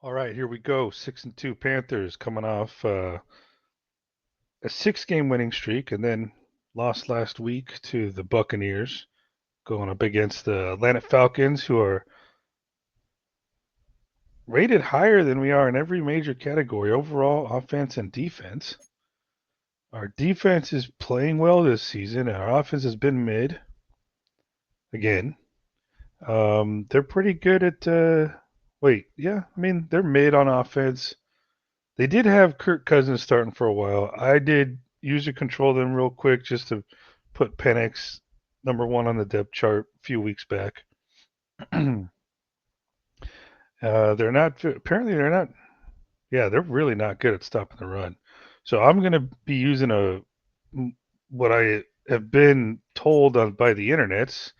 All right, here we go. 6-2 Panthers coming off a 6-game winning streak, and then lost last week to the Buccaneers, going up against the Atlanta Falcons, who are rated higher than we are in every major category, overall offense and defense. Our defense is playing well this season, and our offense has been mid again. They're pretty good at. They're mid on offense. They did have Kirk Cousins starting for a while. I did user control them real quick just to put Penix number one on the depth chart a few weeks back. They're not apparently they're not. Yeah, they're really not good at stopping the run. So I'm going to be using what I have been told by the internets,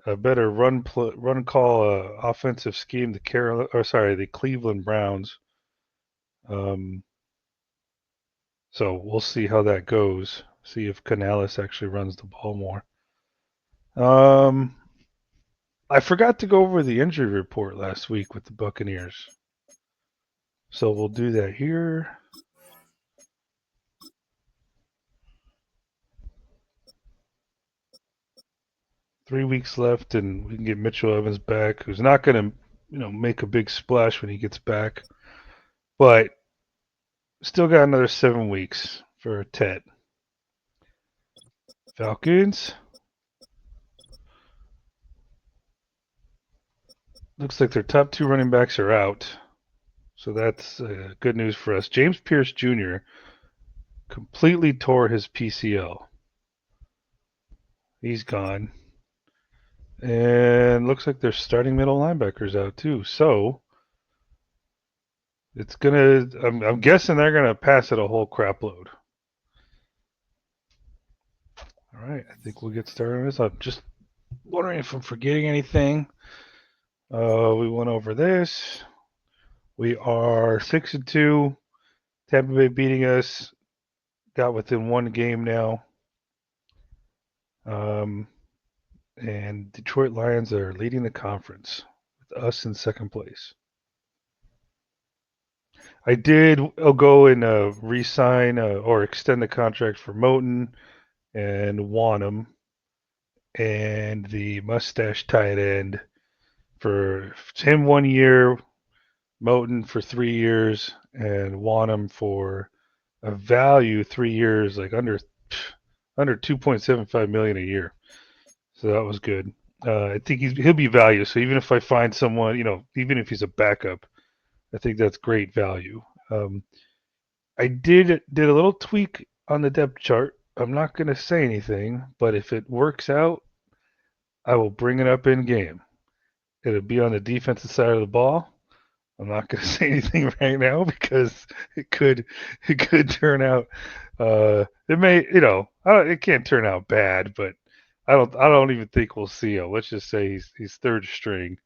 a better run call offensive scheme. The Cleveland Browns. Um, So we'll see how that goes. See if Canales actually runs the ball more. Um, I forgot to go over the injury report last week with the Buccaneers. So we'll do that here. Three weeks left, and we can get Mitchell Evans back, who's not going to, make a big splash when he gets back, but still got another 7 weeks for Ted. Falcons. Looks like their top two running backs are out, so that's good news for us. James Pierce Jr. completely tore his PCL. He's gone. And looks like they're starting middle linebackers out too. So it's gonna. I'm guessing they're gonna pass it a whole crap load. All right, I think we'll get started on this. I'm just wondering if I'm forgetting anything. We went over this. We are 6-2. Tampa Bay beating us. Got within one game now. Um, and Detroit Lions are leading the conference with us in second place. I did go and re-sign or extend the contract for Moton and Wanham and the mustache tight end for him 1 year, Moton for 3 years, and Wanham for a value 3 years, like under 2.75 million a year. So that was good. I think he'll be value. So even if I find someone, even if he's a backup, I think that's great value. Um, I did a little tweak on the depth chart. I'm not going to say anything, but if it works out, I will bring it up in game. It'll be on the defensive side of the ball. I'm not going to say anything right now because it could it could turn out. It may, it can't turn out bad, but I don't even think we'll see him. Let's just say he's third string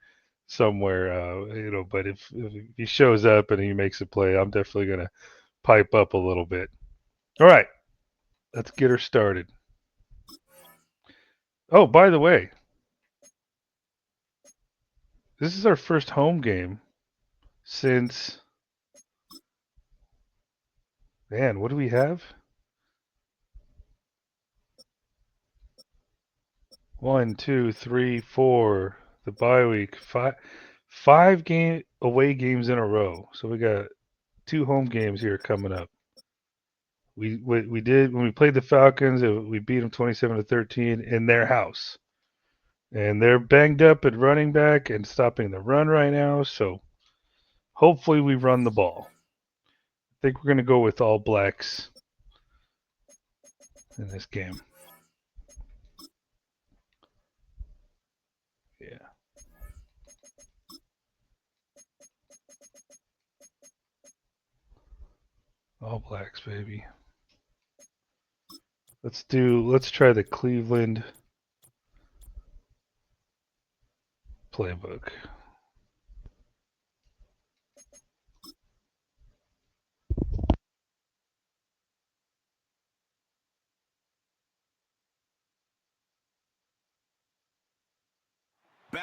somewhere. But if he shows up and he makes a play, I'm definitely going to pipe up a little bit. All right, let's get her started. Oh, by the way, this is our first home game since, man, what do we have? 1, 2, 3, 4. The bye week. Five game away games in a row. So we got two home games here coming up. We did when we played the Falcons. We beat them 27-13 in their house, and they're banged up at running back and stopping the run right now. So hopefully we run the ball. I think we're gonna go with all blacks in this game. Yeah, all blacks, baby. Let's try the Cleveland playbook.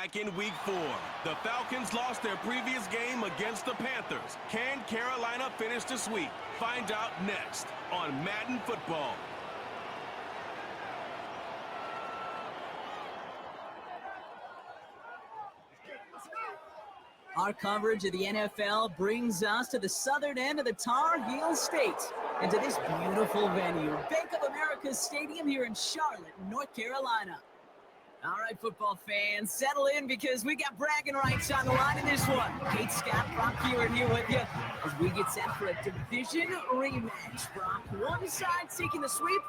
back in week 4. The Falcons lost their previous game against the Panthers. Can Carolina finish the sweep? Find out next on Madden Football. Our coverage of the NFL brings us to the southern end of the Tar Heel State and to this beautiful venue, Bank of America Stadium here in Charlotte, North Carolina. All right, football fans, settle in because we got bragging rights on the line in this one. Kate, Scott, Brock here with you as we get set for a division rematch. Brock, one side seeking the sweep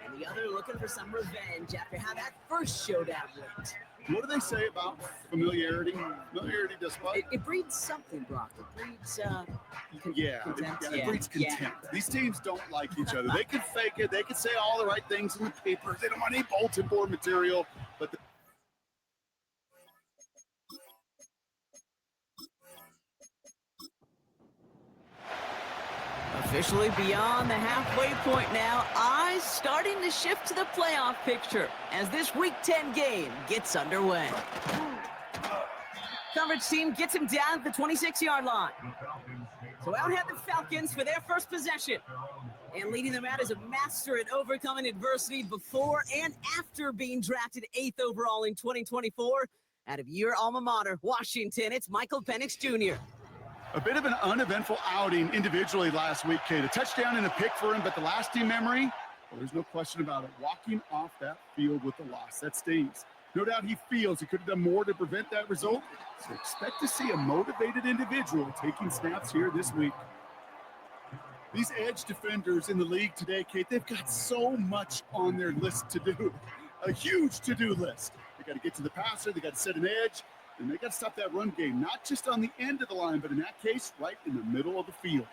and the other looking for some revenge after how that first showdown went. What do they say about familiarity? Familiarity does what? It breeds something, Brock. It breeds contempt. It breeds contempt. Yeah. These teams don't like each other. They can fake it. They can say all the right things in the papers. They don't want any bulletin board material. But officially beyond the halfway point now, eyes starting to shift to the playoff picture as this Week 10 game gets underway. Coverage team gets him down at the 26-yard line. So out head the Falcons for their first possession. And leading them out is a master at overcoming adversity before and after being drafted 8th overall in 2024. Out of your alma mater, Washington, it's Michael Penix Jr. A bit of an uneventful outing individually last week, Kate. A touchdown and a pick for him, but the lasting memory, well, there's no question about it. Walking off that field with a loss, that stings. No doubt he feels he could have done more to prevent that result, so expect to see a motivated individual taking snaps here this week. These edge defenders in the league today, Kate, they've got so much on their list to do. A huge to-do list. They got to get to the passer, they got to set an edge, and they got to stop that run game, not just on the end of the line, but in that case, right in the middle of the field.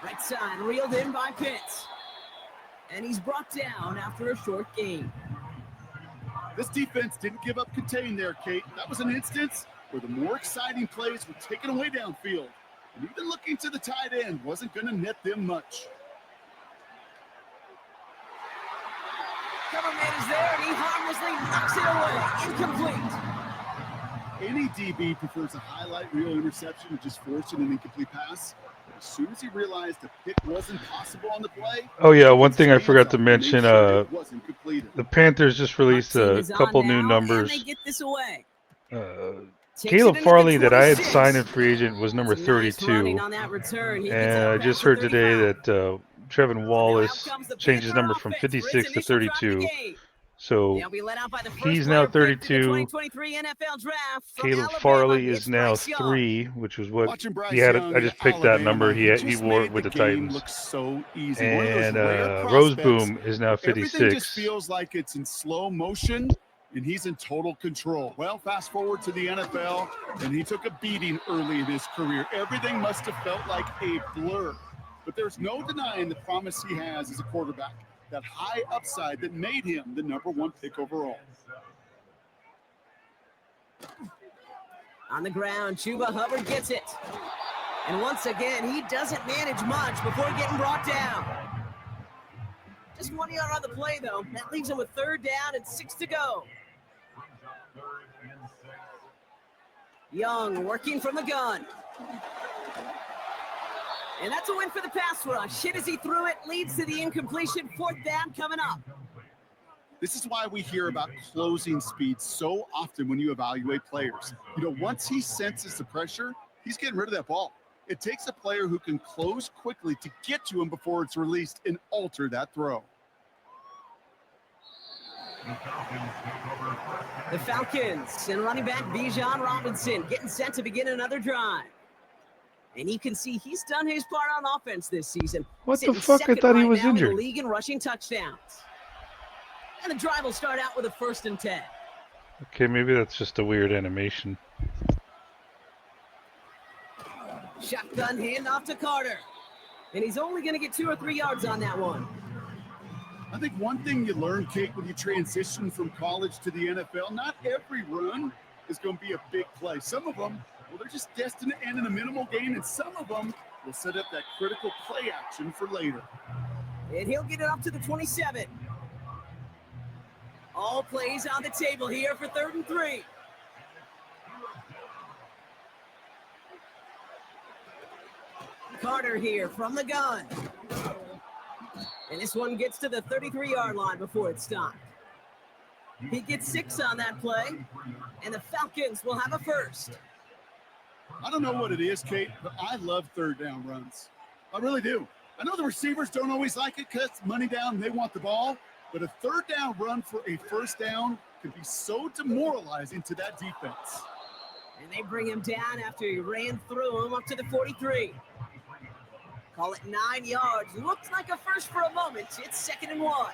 Right side, reeled in by Pitts. And he's brought down after a short gain. This defense didn't give up contain there, Kate. That was an instance where the more exciting plays were taken away downfield. And even looking to the tight end wasn't going to net them much. Cover man is there, and he harmlessly knocks it away. Incomplete. Any DB prefers a highlight reel interception to just forcing an incomplete pass. As soon as he realized the pick wasn't possible on the play. Oh yeah, one thing I forgot to mention, the Panthers just released a couple new numbers. And they get this away. Caleb Farley that I had signed in free agent was number 32. And I just heard today that Trevin Wallace changed his number from 56 to 32. So he's now 32. Caleb Farley is now 3, which was what he had. I just picked that number. He wore it with the Titans. And Roseboom is now 56. Everything just feels like it's in slow motion, and he's in total control. Well, fast forward to the NFL, and he took a beating early in his career. Everything must have felt like a blur. But there's no denying the promise he has as a quarterback. That high upside that made him the number 1 pick overall. On the ground, Chuba Hubbard gets it. And once again, he doesn't manage much before getting brought down. Just 1 yard on the play, though. That leaves him with 3rd down and 6 to go. Young working from the gun. And that's a win for the pass rush. Hit as he threw it, leads to the incompletion. 4th down coming up. This is why we hear about closing speed so often when you evaluate players. You know, once he senses the pressure, he's getting rid of that ball. It takes a player who can close quickly to get to him before it's released and alter that throw. The Falcons and running back Bijan Robinson getting set to begin another drive. And you can see he's done his part on offense this season. What the fuck? I thought he was injured. In the league in rushing touchdowns. And the drive will start out with a 1st and 10. Okay, maybe that's just a weird animation. Shotgun handoff to Carter. And he's only going to get 2 or 3 yards on that one. I think one thing you learn, Kate, when you transition from college to the NFL, not every run is going to be a big play. Some of them, well, they're just destined to end in a minimal gain, and some of them will set up that critical play action for later. And he'll get it up to the 27. All plays on the table here for 3rd and 3. Carter here from the gun. And this one gets to the 33-yard line before it's stopped. He gets 6 on that play, and the Falcons will have a first. I don't know what it is, Kate, but I love third down runs. I really do. I know the receivers don't always like it because it's money down and they want the ball, but a third down run for a first down can be so demoralizing to that defense. And they bring him down after he ran through him up to the 43. Call it 9 yards. Looks like a first for a moment. It's 2nd and 1.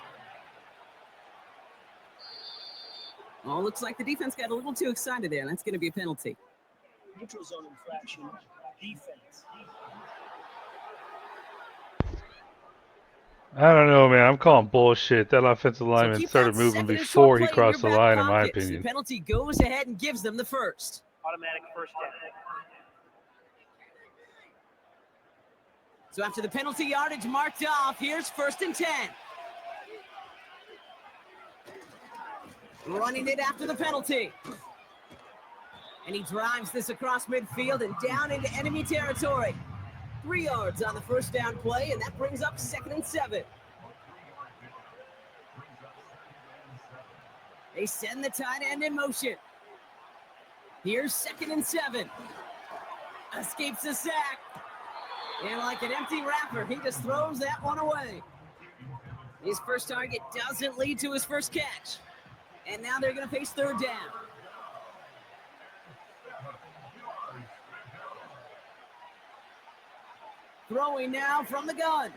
Oh, looks like the defense got a little too excited there. That's going to be a penalty. Neutral zone infraction, defense. I don't know, man. I'm calling bullshit. That offensive lineman keep started that moving 2nd and before short he play in crossed the your back line, in my pocket. opinion. The penalty goes ahead and gives them the first. Automatic first down. So after the penalty yardage marked off, here's 1st and 10. Running it after the penalty. And he drives this across midfield and down into enemy territory. 3 yards on the first down play, and that brings up 2nd and 7. They send the tight end in motion. Here's 2nd and 7. Escapes the sack. And like an empty wrapper, he just throws that one away. His first target doesn't lead to his first catch. And now they're going to face 3rd down. Throwing now from the gun.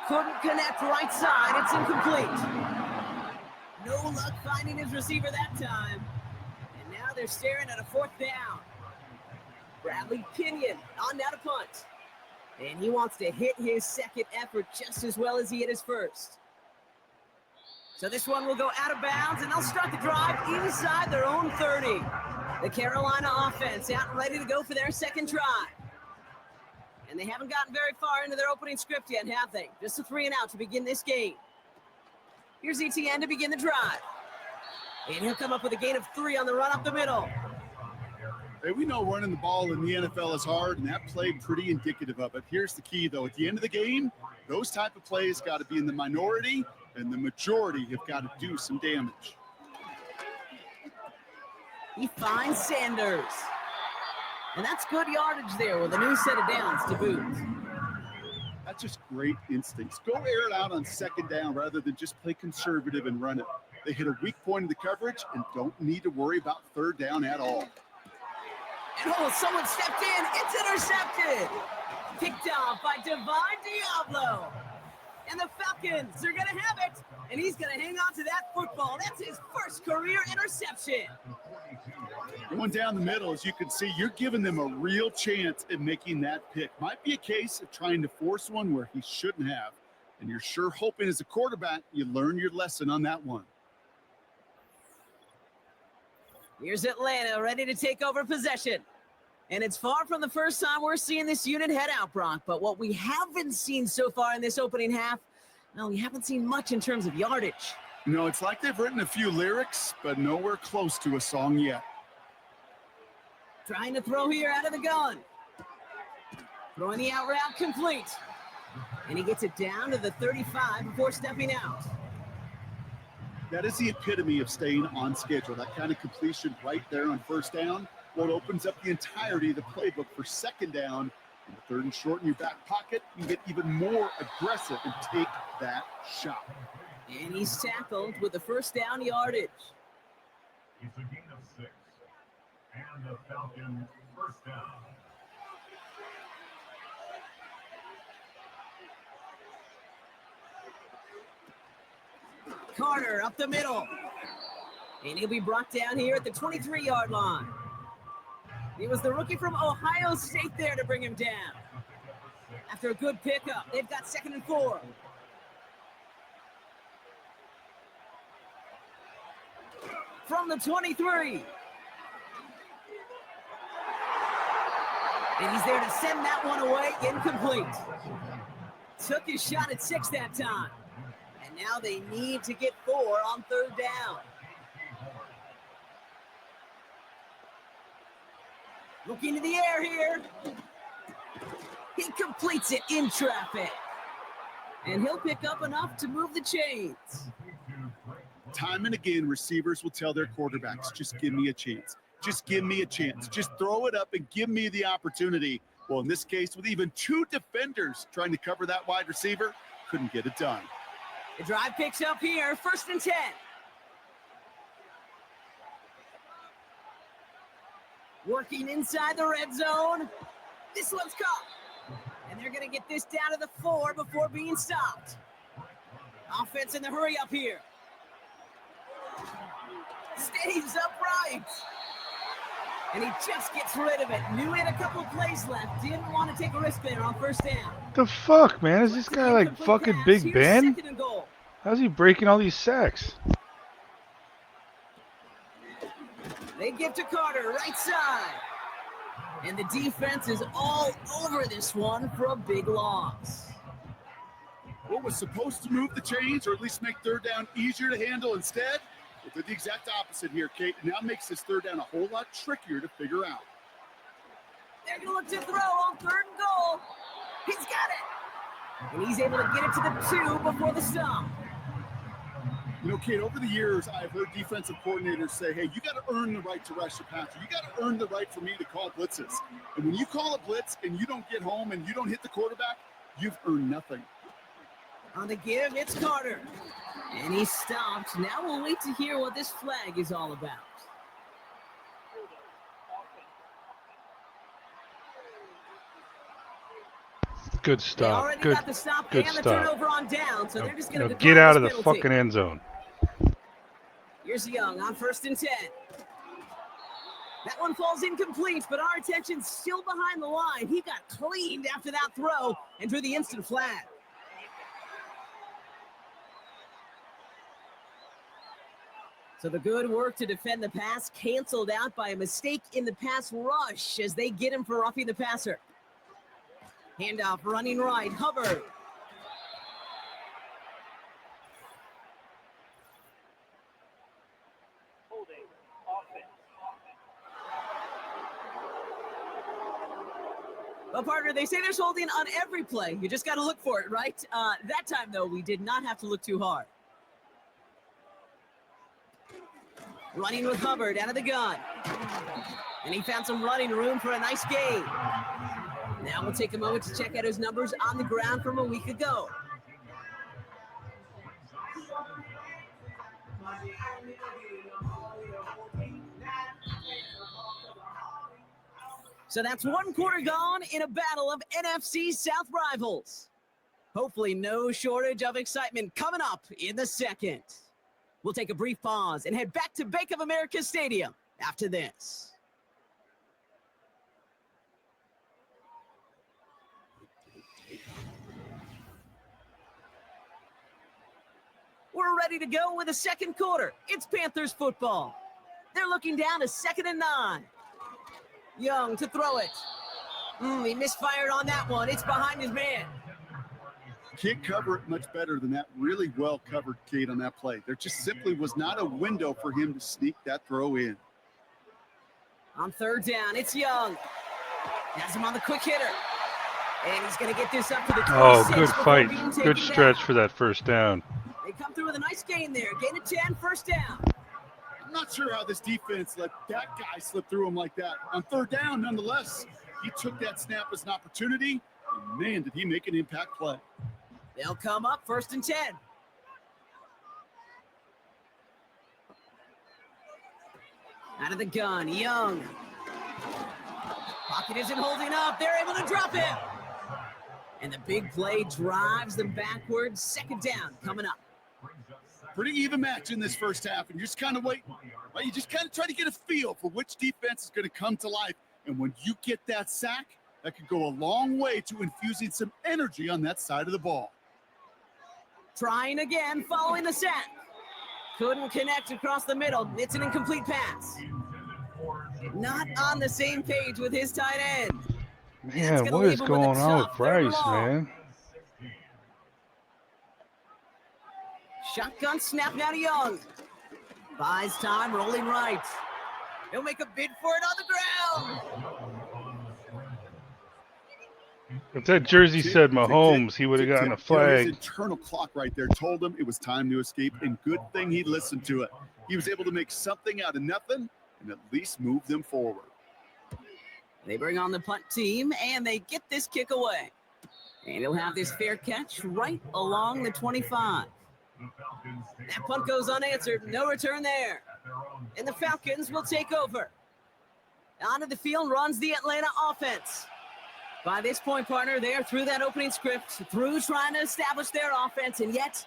Couldn't connect right side. It's incomplete. No luck finding his receiver that time. And now they're staring at a 4th down. Bradley Pinion on down to punt. And he wants to hit his second effort just as well as he hit his first. So this one will go out of bounds, and they'll start the drive inside their own 30. The Carolina offense out and ready to go for their second try. And they haven't gotten very far into their opening script yet, have they? Just a 3 and out to begin this game. Here's ETN to begin the drive. And he'll come up with a gain of 3 on the run up the middle. Hey, we know running the ball in the NFL is hard, and that play pretty indicative of it. Here's the key, though. At the end of the game, those type of plays got to be in the minority, and the majority have got to do some damage. He finds Sanders. And that's good yardage there with a new set of downs to boot. That's just great instincts. Go air it out on 2nd down rather than just play conservative and run it. They hit a weak point in the coverage and don't need to worry about 3rd down at all. And oh, someone stepped in. It's intercepted. Picked off by Divine Diablo. And the Falcons are going to have it. And he's going to hang on to that football. That's his first career interception. Going down the middle, as you can see, you're giving them a real chance at making that pick. Might be a case of trying to force one where he shouldn't have. And you're sure hoping as a quarterback you learn your lesson on that one. Here's Atlanta ready to take over possession. And it's far from the first time we're seeing this unit head out, Brock. But what we haven't seen so far in this opening half, no, we haven't seen much in terms of yardage. You know, it's like they've written a few lyrics, but nowhere close to a song yet. Trying to throw here out of the gun. Throwing the out route complete. And he gets it down to the 35 before stepping out. That is the epitome of staying on schedule. That kind of completion right there on 1st down. Well, it opens up the entirety of the playbook for 2nd down. And 3rd and short in your back pocket, you can get even more aggressive and take that shot. And he's tackled with the 1st down yardage. It's a gain of 6. And the Falcons 1st down. Carter up the middle. And he'll be brought down here at the 23-yard line. It was the rookie from Ohio State there to bring him down. After a good pickup, they've got 2nd and 4. From the 23. And he's there to send that one away, incomplete. Took his shot at 6 that time. And now they need to get 4 on 3rd down. Looking to the air here. He completes it in traffic. And he'll pick up enough to move the chains. Time and again, receivers will tell their quarterbacks, just give me a chance. Just give me a chance. Just throw it up and give me the opportunity. Well, in this case, with even 2 defenders trying to cover that wide receiver, couldn't get it done. The drive picks up here, 1st and 10. Working inside the red zone. This one's caught. And they're going to get this down to the 4 before being stopped. Offense in the hurry up here. Stays upright. And he just gets rid of it. Knew he had a couple plays left. Didn't want to take a risk there on 1st down. The fuck, man? Is this guy like fucking Big Ben? How's he breaking all these sacks? They give to Carter, right side. And the defense is all over this one for a big loss. What was supposed to move the chains or at least make 3rd down easier to handle instead? Well, did the exact opposite here, Kate. It now makes this 3rd down a whole lot trickier to figure out. They're going to look to throw on 3rd and goal. He's got it. And he's able to get it to the 2 before the stop. You know, Kate, over the years, I've heard defensive coordinators say, hey, you got to earn the right to rush the passer. You got to earn the right for me to call blitzes. And when you call a blitz and you don't get home and you don't hit the quarterback, you've earned nothing. On the give, it's Carter. And he stopped. Now we'll wait to hear what this flag is all about. Good stop. Already Good, got the stop good and the stop. turnover on down, so they're just going to Get out of the fucking end zone. Here's Young on 1st and 10. That one falls incomplete, but our attention's still behind the line. He got cleaned after that throw and drew the instant flag. So the good work to defend the pass canceled out by a mistake in the pass rush as they get him for roughing the passer. Handoff running right, Hubbard. Holding. Offense. Well, partner, they say there's holding on every play. You just got to look for it, right? That time, though, we did not have to look too hard. Running with Hubbard out of the gun. And he found some running room for a nice gain. Now we'll take a moment to check out his numbers on the ground from a week ago. So that's 1 quarter gone in a battle of NFC South rivals. Hopefully no shortage of excitement coming up in the 2nd. We'll take a brief pause and head back to Bank of America Stadium after this. We're ready to go with the 2nd quarter. It's Panthers football. They're looking down to 2nd and 9. Young to throw it. He misfired on that one. It's behind his man. Can't cover it much better than that. Really well covered, Kate, on that play. There just simply was not a window for him to sneak that throw in. On 3rd down, it's Young. Has him on the quick hitter. And he's going to get this up to the 26. Oh, good fight. Good stretch for that 1st down. They come through with a nice gain there. Gain of 10, 1st down. I'm not sure how this defense let that guy slip through him like that. On 3rd down, nonetheless, he took that snap as an opportunity, and man, did he make an impact play. They'll come up 1st and 10. Out of the gun, Young. Pocket isn't holding up. They're able to drop him. And the big play drives them backwards. 2nd down coming up. Pretty even match in this 1st half, and you're just kind of waiting. Right? You just kind of try to get a feel for which defense is going to come to life. And when you get that sack, that could go a long way to infusing some energy on that side of the ball. Trying again, following the sack. Couldn't connect across the middle. It's an incomplete pass. Not on the same page with his tight end. Man, what is going on with Bryce, man? Shotgun snap now to Young. Buys time, rolling right. He'll make a bid for it on the ground. If that jersey said Tick, tick, Mahomes, he would have tick, gotten a tick. You know, his flag. internal clock right there told him it was time to escape, and good thing he listened to it. He was able to make something out of nothing and at least move them forward. They bring on the punt team, and they get this kick away. And he'll have this fair catch right along the 25. That punt goes unanswered. No return there. And the Falcons will take over. Onto the field runs the Atlanta offense. By this point, partner, they're through that opening script, through trying to establish their offense, and yet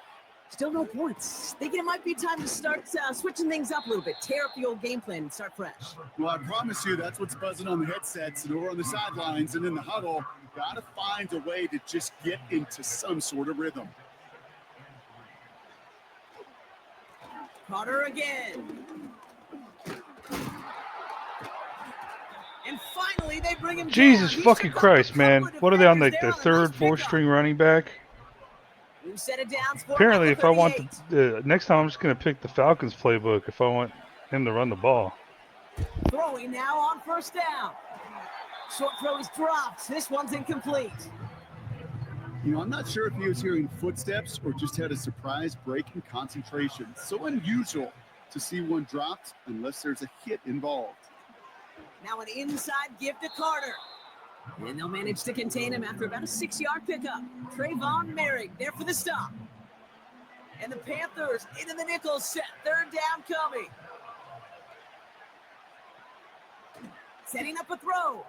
still no points. Thinking it might be time to start switching things up a little bit, tear up the old game plan and start fresh. Well, I promise you that's what's buzzing on the headsets and over on the sidelines and in the huddle. You've got to find a way to just get into some sort of rhythm. Carter again. And finally, they bring him Jesus down. fucking Christ, man. What are they on, like the third, fourth string running back? Set it down Apparently, if I want the next time, I'm just going to pick the Falcons playbook if I want him to run the ball. Throwing now on first down. Short throw is dropped. This one's incomplete. You know, I'm not sure if he was hearing footsteps or just had a surprise break in concentration. So unusual to see one dropped unless there's a hit involved. Now an inside give to Carter. And they'll manage to contain him after about a 6-yard pickup. Trayvon Merrick there for the stop. And the Panthers into the nickel set. Third down coming. Setting up a throw.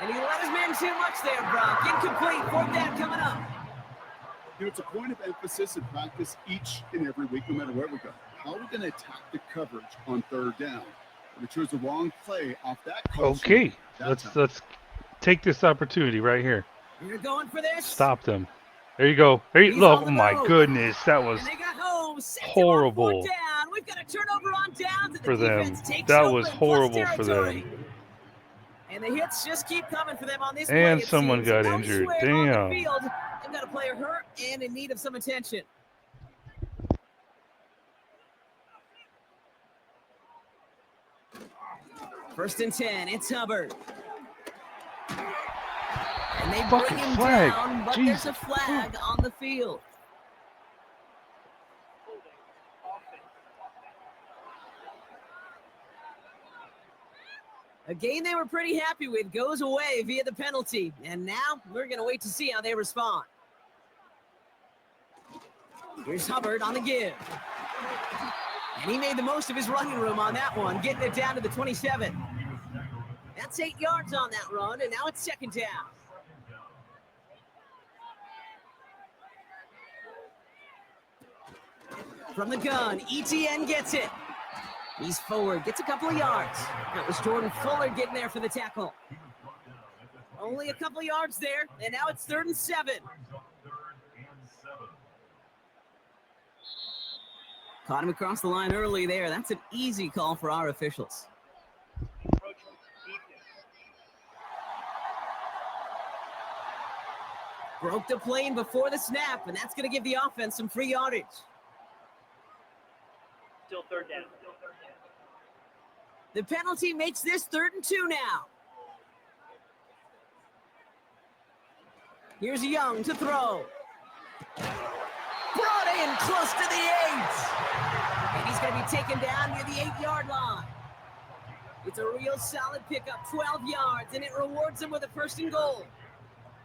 And he let his man too much there, Brock. Incomplete. Fourth down coming up. You know, it's a point of emphasis in practice each and every week, no matter where we go. How are we going to attack the coverage on third down? We chose the wrong play off that caution. Okay, let's take this opportunity right here. You're going for this. Stop them. There you go. There you look. Oh my goodness, that was horrible We've got a turnover on downs, and for the them. takes That over was in plus horrible for territory. them. And the hits just keep coming for them on this And play. someone got injured. Damn. They've got a player hurt and in need of some attention. First and 10, it's Hubbard. And they bring him down, but there's a flag on the field. A game they were pretty happy with goes away via the penalty, and now we're going to wait to see how they respond. Here's Hubbard on the give. And he made the most of his running room on that one, getting it down to the 27. That's 8 yards on that run, and now it's second down. From the gun, ETN gets it. He's forward, gets a couple of yards. That was Jordan Fuller getting there for the tackle. Only a couple of yards there, and now it's 3rd and 7. Caught him across the line early there. That's an easy call for our officials. Broke the plane before the snap, and that's going to give the offense some free yardage. Still third down. The penalty makes this 3rd and 2 now. Here's Young to throw. Brought in close to the 8. And he's going to be taken down near the 8-yard line. It's a real solid pickup, 12 yards, and it rewards him with a 1st and goal.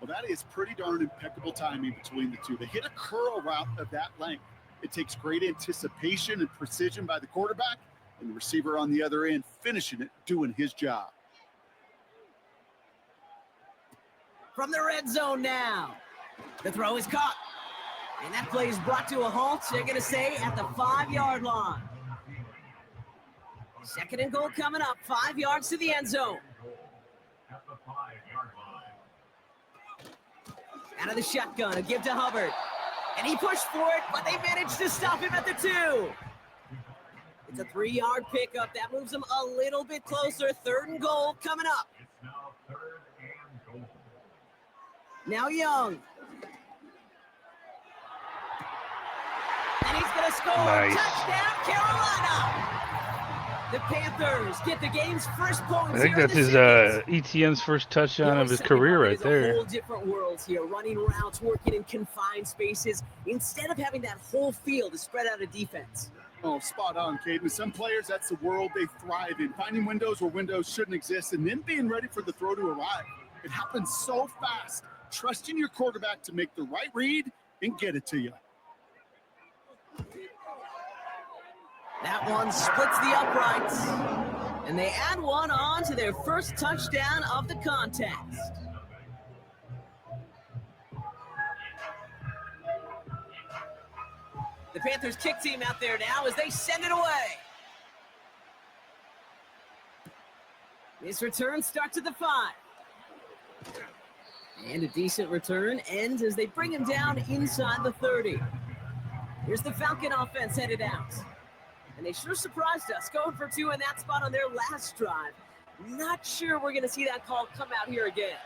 Well, that is pretty darn impeccable timing between the two. They hit a curl route of that length. It takes great anticipation and precision by the quarterback, and the receiver on the other end finishing it, doing his job. From the red zone now. The throw is caught. And that play is brought to a halt. They're going to say at the 5-yard line. 2nd and goal coming up. 5 yards to the end zone. Out of the shotgun, a give to Hubbard. And he pushed for it, but they managed to stop him at the 2. It's a 3-yard pickup. That moves them a little bit closer. 3rd and goal coming up. Now Young. And he's going to score. Nice. Touchdown, Carolina. The Panthers get the game's first points I think here in that's the his second. ETN's first The touchdown only of his second career half right is a there. whole different world here, running routes, working in confined spaces, instead of having that whole field to spread out a defense. Oh, spot on, Caden. Some players, that's the world they thrive in, finding windows where windows shouldn't exist and then being ready for the throw to arrive. It happens so fast. Trusting your quarterback to make the right read and get it to you. That one splits the uprights, and they add one on to their first touchdown of the contest. The Panthers kick team out there now as they send it away. This return starts at the 5. And a decent return ends as they bring him down inside the 30. Here's the Falcon offense headed out. And they sure surprised us, going for 2 in that spot on their last drive. Not sure we're going to see that call come out here again.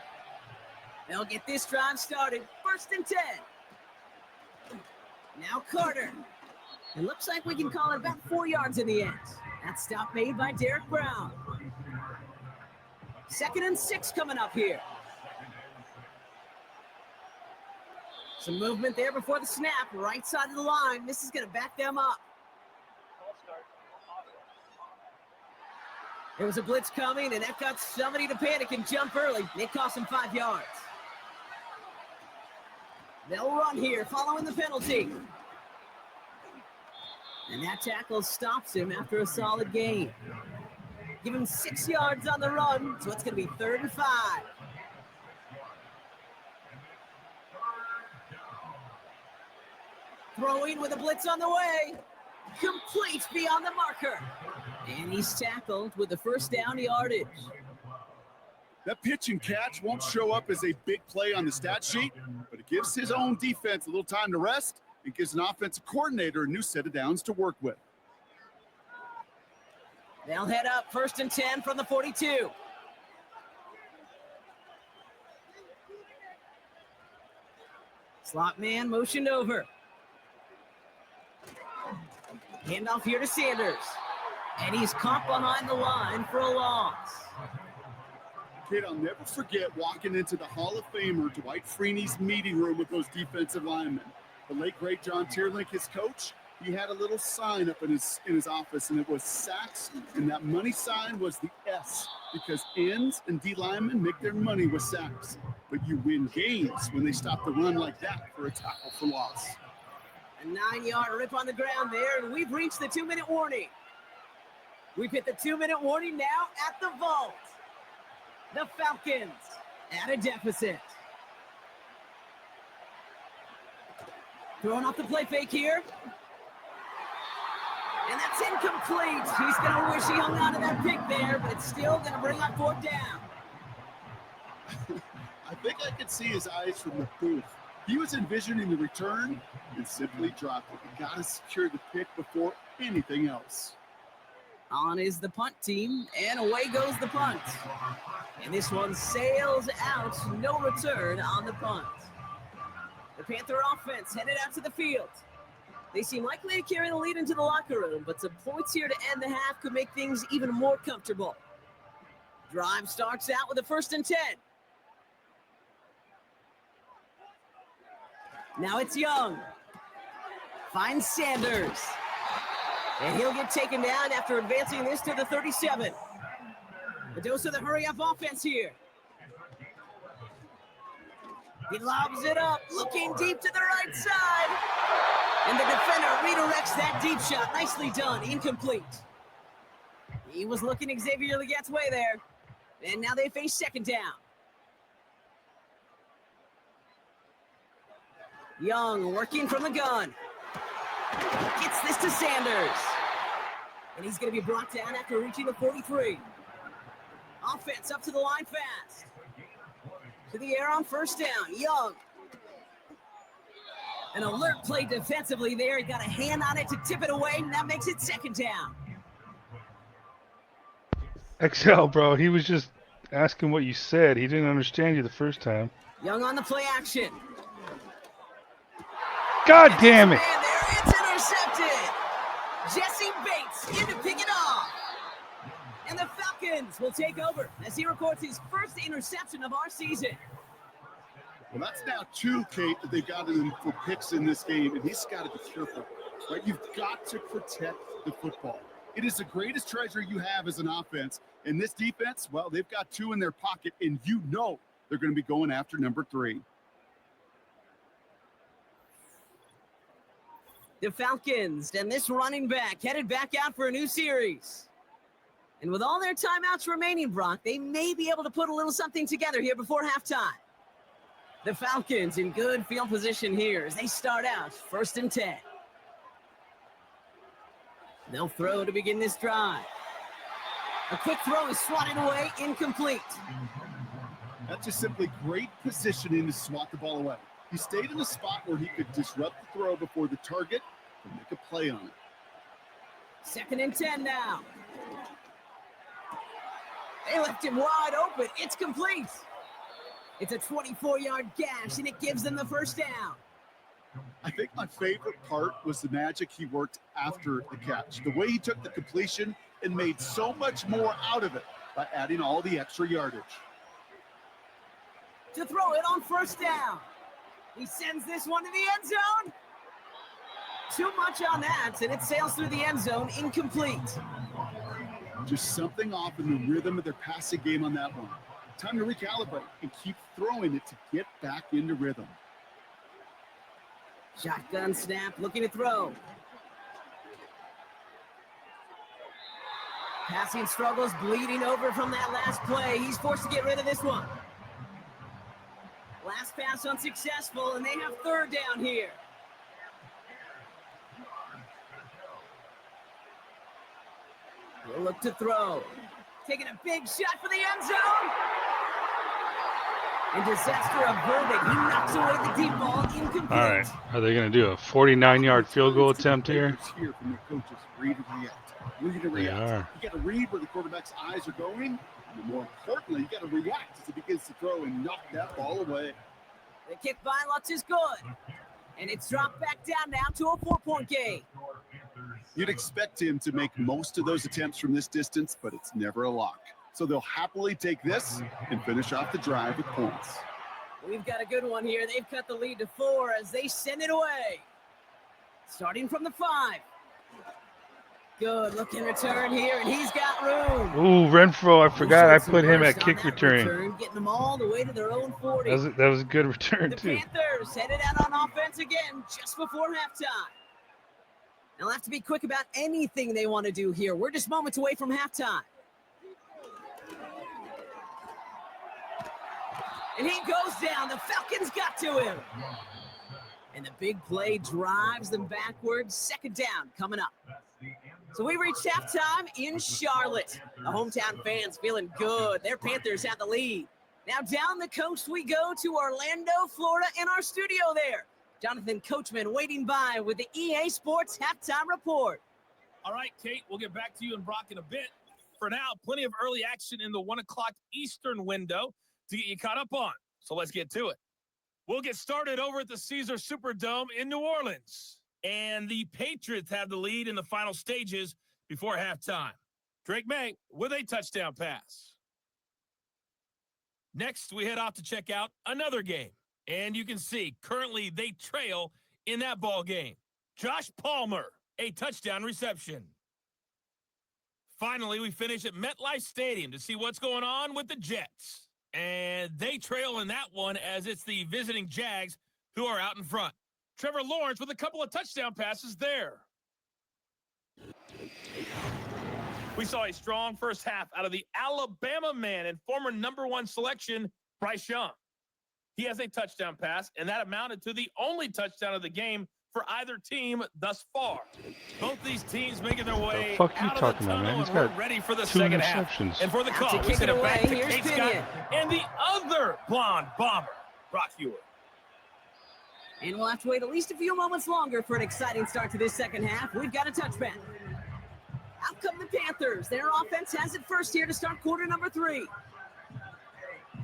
They'll get this drive started. 1st and 10. Now Carter. It looks like we can call it about 4 yards in the end. That stop made by Derek Brown. 2nd and 6 coming up here. Some movement there before the snap. Right side of the line. This is going to back them up. There was a blitz coming, and that got somebody to panic and jump early. It cost them 5 yards. They'll run here, following the penalty. And that tackle stops him after a solid gain. Give him 6 yards on the run, so it's going to be 3rd and 5. Throwing with a blitz on the way. Complete beyond the marker. And he's tackled with the first down yardage. That pitch and catch won't show up as a big play on the stat sheet, but it gives his own defense a little time to rest. It gives an offensive coordinator a new set of downs to work with. They'll head up 1st and 10 from the 42. Slot man motioned over. Handoff here to Sanders. And he's caught behind the line for a loss. Kid, I'll never forget walking into the Hall of Famer Dwight Freeney's meeting room with those defensive linemen. The late, great John Tierlink, his coach, he had a little sign up in his office, and it was sacks, and that money sign was the S, because ends and D linemen make their money with sacks. But you win games when they stop the run like that for a tackle for loss. A 9-yard rip on the ground there, and we've reached the 2-minute warning. We've hit the 2-minute warning now at the vault. The Falcons at a deficit. Throwing off the play fake here. And that's incomplete. He's going to wish he hung on to that pick there, but it's still going to bring up 4th down. I think I could see his eyes from the booth. He was envisioning the return and simply dropped it. You got to secure the pick before anything else. On is the punt team, and away goes the punt. And this one sails out, no return on the punt. The Panther offense headed out to the field. They seem likely to carry the lead into the locker room, but some points here to end the half could make things even more comfortable. Drive starts out with a 1st and 10. Now it's Young. Finds Sanders. And he'll get taken down after advancing this to the 37. A dose of the hurry-up offense here. He lobs it up, looking deep to the right side. And the defender redirects that deep shot. Nicely done, incomplete. He was looking Xavier Legette's way there. And now they face 2nd down. Young working from the gun. Gets this to Sanders. And he's going to be brought down after reaching the 43. Offense up to the line fast. To the air on 1st down. Young. An alert play defensively there. He got a hand on it to tip it away, and that makes it 2nd down. XL, bro, he was just asking what you said. He didn't understand you the first time. Young on the play action. God damn it! And there, it's intercepted. Jesse Bates in to pick it off. And the Falcons will take over as he records his first interception of our season. Well, that's now 2, Kate, that they've got him for picks in this game, and he's got to be careful. Right? You've got to protect the football. It is the greatest treasure you have as an offense. And this defense, well, they've got 2 in their pocket, and you know they're going to be going after number 3. The Falcons and this running back headed back out for a new series. And with all their timeouts remaining, Brock, they may be able to put a little something together here before halftime. The Falcons in good field position here as they start out 1st and 10. They'll throw to begin this drive. A quick throw is swatted away, incomplete. That's just simply great positioning to swat the ball away. He stayed in a spot where he could disrupt the throw before the target and make a play on it. 2nd and 10 now. They left him wide open. It's complete. It's a 24-yard gash, and it gives them the first down. I think my favorite part was the magic he worked after the catch. The way he took the completion and made so much more out of it by adding all the extra yardage. To throw it on 1st down. He sends this one to the end zone. Too much on that, and it sails through the end zone, incomplete. Just something off in the rhythm of their passing game on that one. Time to recalibrate and keep throwing it to get back into rhythm. Shotgun snap, looking to throw. Passing struggles, bleeding over from that last play. He's forced to get rid of this one. Last pass unsuccessful, and they have 3rd down here. He'll look to throw. Taking a big shot for the end zone. And disaster averted. He knocks away the deep ball, incomplete. All right. Are they going to do a 49-yard field goal attempt here? Here from their coaches, read and react. Read and react. They are. You got to read where the quarterback's eyes are going. And more importantly, you got to react as he begins to throw and knock that ball away. The kick by Lutz is good. And it's dropped back down now to a 4-point game. You'd expect him to make most of those attempts from this distance, but it's never a lock. So they'll happily take this and finish off the drive with points. We've got a good one here. They've cut the lead to 4 as they send it away. Starting from the 5. Good looking return here, and he's got room. Ooh, Renfro, I forgot I put him at kick return. Getting them all the way to their own 40. That was a good return, The too. Panthers headed out on offense again just before halftime. They'll have to be quick about anything they want to do here. We're just moments away from halftime. And he goes down. The Falcons got to him. And the big play drives them backwards. 2nd down coming up. So we reached halftime in Charlotte. The hometown fans feeling good. Their Panthers have the lead. Now down the coast we go to Orlando, Florida, in our studio there. Jonathan Coachman waiting by with the EA Sports Halftime Report. All right, Kate, we'll get back to you and Brock in a bit. For now, plenty of early action in the 1 o'clock Eastern window to get you caught up on. So let's get to it. We'll get started over at the Caesar Superdome in New Orleans. And the Patriots have the lead in the final stages before halftime. Drake May with a touchdown pass. Next, we head off to check out another game. And you can see, currently they trail in that ball game. Josh Palmer, a touchdown reception. Finally, we finish at MetLife Stadium to see what's going on with the Jets. And they trail in that one as it's the visiting Jags who are out in front. Trevor Lawrence with a couple of touchdown passes there. We saw a strong first half out of the Alabama man and former #1 selection, Bryce Young. He has a touchdown pass, and that amounted to the only touchdown of the game for either team thus far. Both these teams making their way The fuck you out of talking the about, man? tunnel He's and we're got ready for the 2 second half. interceptions. And for the Out call, to we kick send it it back away. to Here's Kate Pinion. Scott and the other blonde bomber, Brock Hewitt. And we'll have to wait at least a few moments longer for an exciting start to this second half. We've got a touchback. Out come the Panthers. Their offense has it first here to start quarter number 3.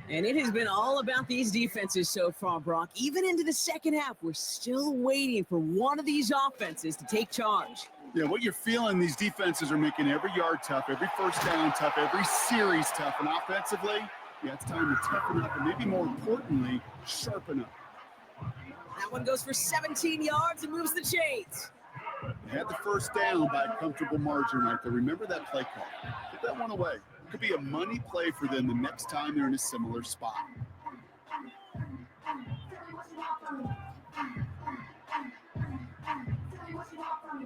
And it has been all about these defenses so far, Brock. Even into the second half, we're still waiting for one of these offenses to take charge. Yeah, what you're feeling, these defenses are making every yard tough, every first down tough, every series tough. And offensively, yeah, it's time to toughen up and maybe more importantly, sharpen up. That one goes for 17 yards and moves the chains. They had the first down by a comfortable margin right there. Remember that play call. Put that one away. It could be a money play for them the next time they're in a similar spot.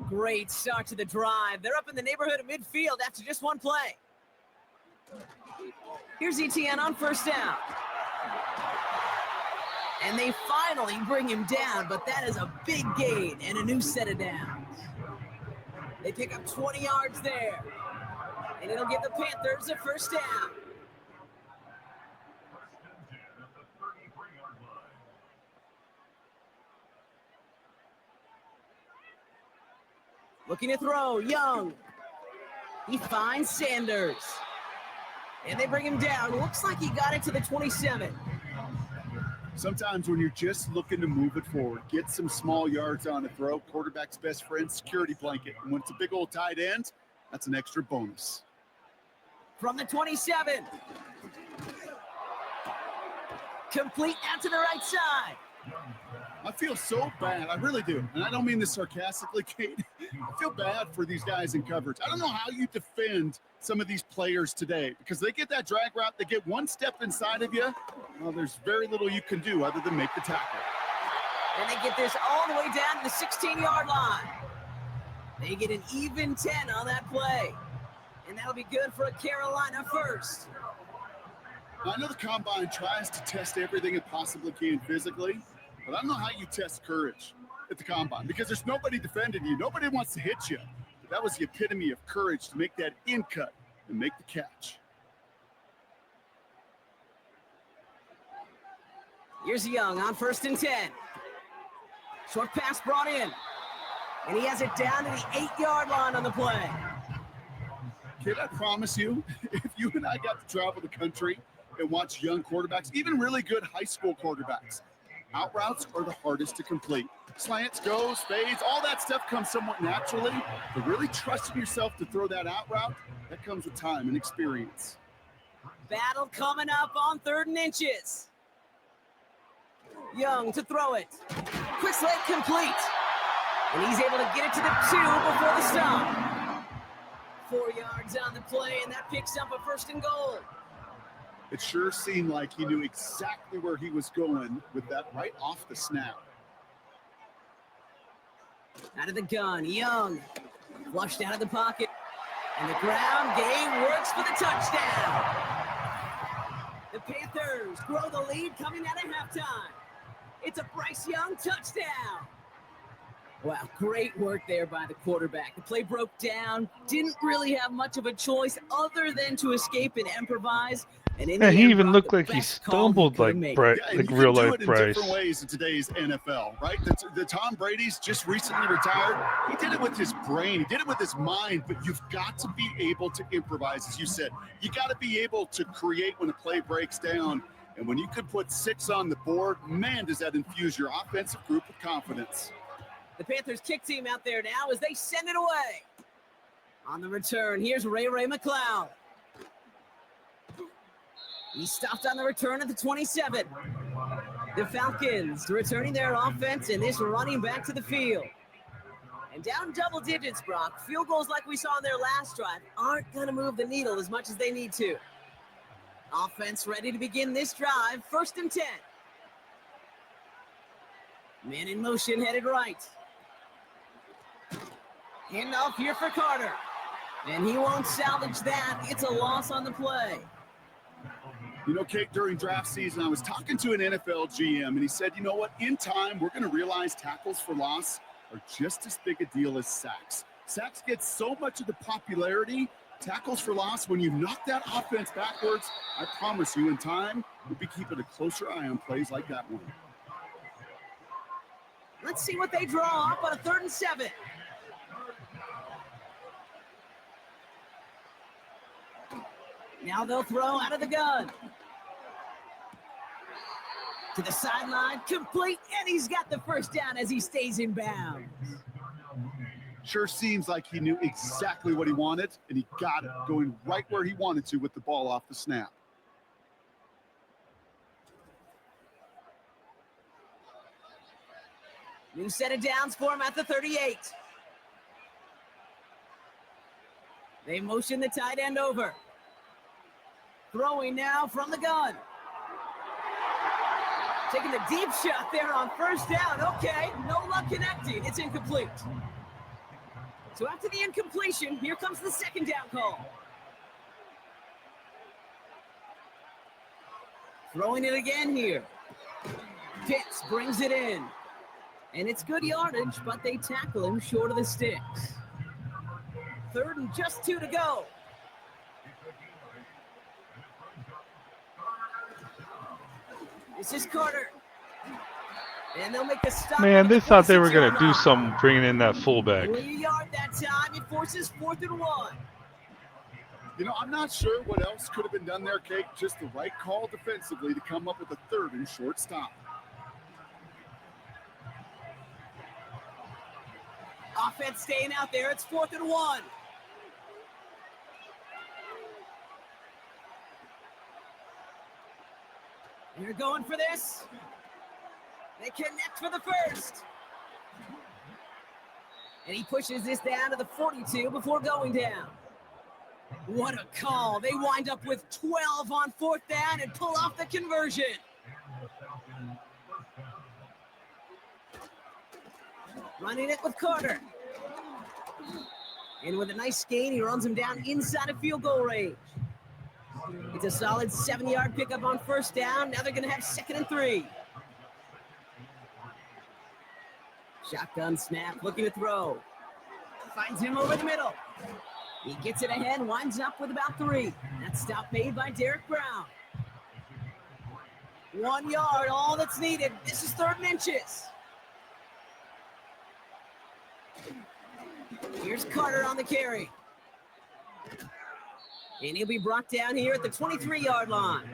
Great start to the drive. They're up in the neighborhood of midfield after just one play. Here's ETN on first down. And they finally bring him down, but that is a big gain and a new set of downs. They pick up 20 yards there. And it'll give the Panthers a first down. Looking to throw, Young. He finds Sanders. And they bring him down. Looks like he got it to the 27. Sometimes when you're just looking to move it forward, get some small yards on a throw, quarterback's best friend, security blanket. And when it's a big old tight end, that's an extra bonus. From the 27. Complete out to the right side. I feel so bad. I really do. And I don't mean this sarcastically, Kate. I feel bad for these guys in coverage. I don't know how you defend some of these players today because they get that drag route, they get one step inside of you. Well, there's very little you can do other than make the tackle. And they get this all the way down to the 16-yard line. They get an even 10 on that play. And that'll be good for a Carolina first. I know the combine tries to test everything it possibly can physically, but I don't know how you test courage at the combine because there's nobody defending you. Nobody wants to hit you. But that was the epitome of courage to make that in cut and make the catch. Here's Young on first and 10. Short pass brought in. And he has it down to the 8-yard line on the play. Kid, I promise you, if you and I got to travel the country and watch young quarterbacks, even really good high school quarterbacks, out routes are the hardest to complete. Slants, goes, fades, all that stuff comes somewhat naturally, but really trusting yourself to throw that out route, that comes with time and experience. Battle coming up on 3rd and inches. Young to throw it. Quick slant complete. And he's able to get it to the 2 before the stop. 4 yards on the play, and that picks up a 1st and goal. It sure seemed like he knew exactly where he was going with that right off the snap. Out of the gun, Young. Flushed out of the pocket. And the ground game works for the touchdown. The Panthers grow the lead coming out of halftime. It's a Bryce Young touchdown. Wow, great work there by the quarterback. The play broke down. Didn't really have much of a choice other than to escape and improvise. And in the he end, even brought looked the like he best call stumbled could like make. Bryce, Yeah, and like you real can do life it in Bryce. different ways in today's NFL, right? The Tom Brady's just recently retired. He did it with his brain. He did it with his mind, but you've got to be able to improvise, as you said. You got to be able to create when a play breaks down. And when you could put 6 on the board, man, does that infuse your offensive group with confidence. The Panthers kick team out there now as they send it away. On the return, here's Ray McLeod. He stopped on the return at the 27. The Falcons returning their offense and this running back to the field. And down double digits, Brock. Field goals like we saw in their last drive aren't going to move the needle as much as they need to. Offense ready to begin this drive. 1st and 10. Man in motion headed right. Handoff here for Carter. And he won't salvage that. It's a loss on the play. You know, Kate, during draft season, I was talking to an NFL GM, and he said, you know what, in time, we're going to realize tackles for loss are just as big a deal as sacks. Sacks get so much of the popularity. Tackles for loss, when you knock that offense backwards, I promise you, in time, we'll be keeping a closer eye on plays like that one. Let's see what they draw up on a 3rd and 7. Now they'll throw out of the gun. To the sideline, complete, and he's got the first down as he stays in bounds. Sure seems like he knew exactly what he wanted, and he got it, going right where he wanted to with the ball off the snap. New set of downs for him at the 38. They motion the tight end over. Throwing now from the gun. Taking the deep shot there on first down. Okay, no luck connecting. It's incomplete. So after the incompletion, here comes the second down call. Throwing it again here. Pitts brings it in. And it's good yardage, but they tackle him short of the sticks. 3rd and just 2 to go. This is Carter. And they'll make a stop. Man, they thought they were going to do something bringing in that fullback. Only a yard that time. It forces 4th and 1. You know, I'm not sure what else could have been done there, Kate. Just the right call defensively to come up with a 3rd and short stop. Offense staying out there. It's 4th and 1. They're going for this. They connect for the first. And he pushes this down to the 42 before going down. What a call. They wind up with 12 on 4th down and pull off the conversion. Running it with Carter. And with a nice gain, he runs him down inside of field goal range. It's a solid 7-yard pickup on first down. Now they're going to have 2nd and 3. Shotgun snap, looking to throw. Finds him over the middle. He gets it ahead, winds up with about 3. That stop made by Derek Brown. 1 yard, all that's needed. This is 3rd and inches. Here's Carter on the carry. And he'll be brought down here at the 23-yard line.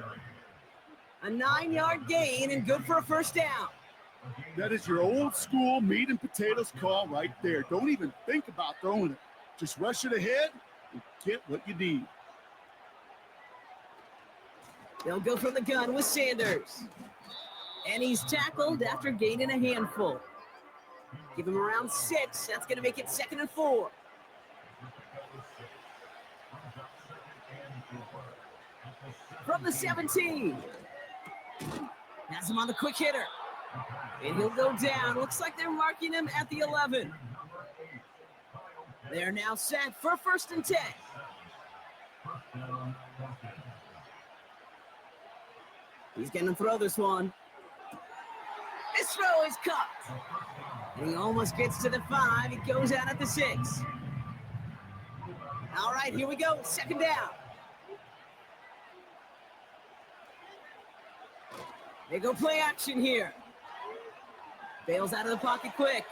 A 9-yard gain and good for a first down. That is your old school meat and potatoes call right there. Don't even think about throwing it. Just rush it ahead and get what you need. They'll go from the gun with Sanders. And he's tackled after gaining a handful. Give him around 6. That's going to make it 2nd and 4. From the 17. Has him on the quick hitter. And he'll go down. Looks like they're marking him at the 11. They're now set for 1st and 10. He's going to throw this one. This throw is cut. And he almost gets to the 5. He goes out at the 6. All right, here we go. 2nd down. They go play action here. Bails out of the pocket quick.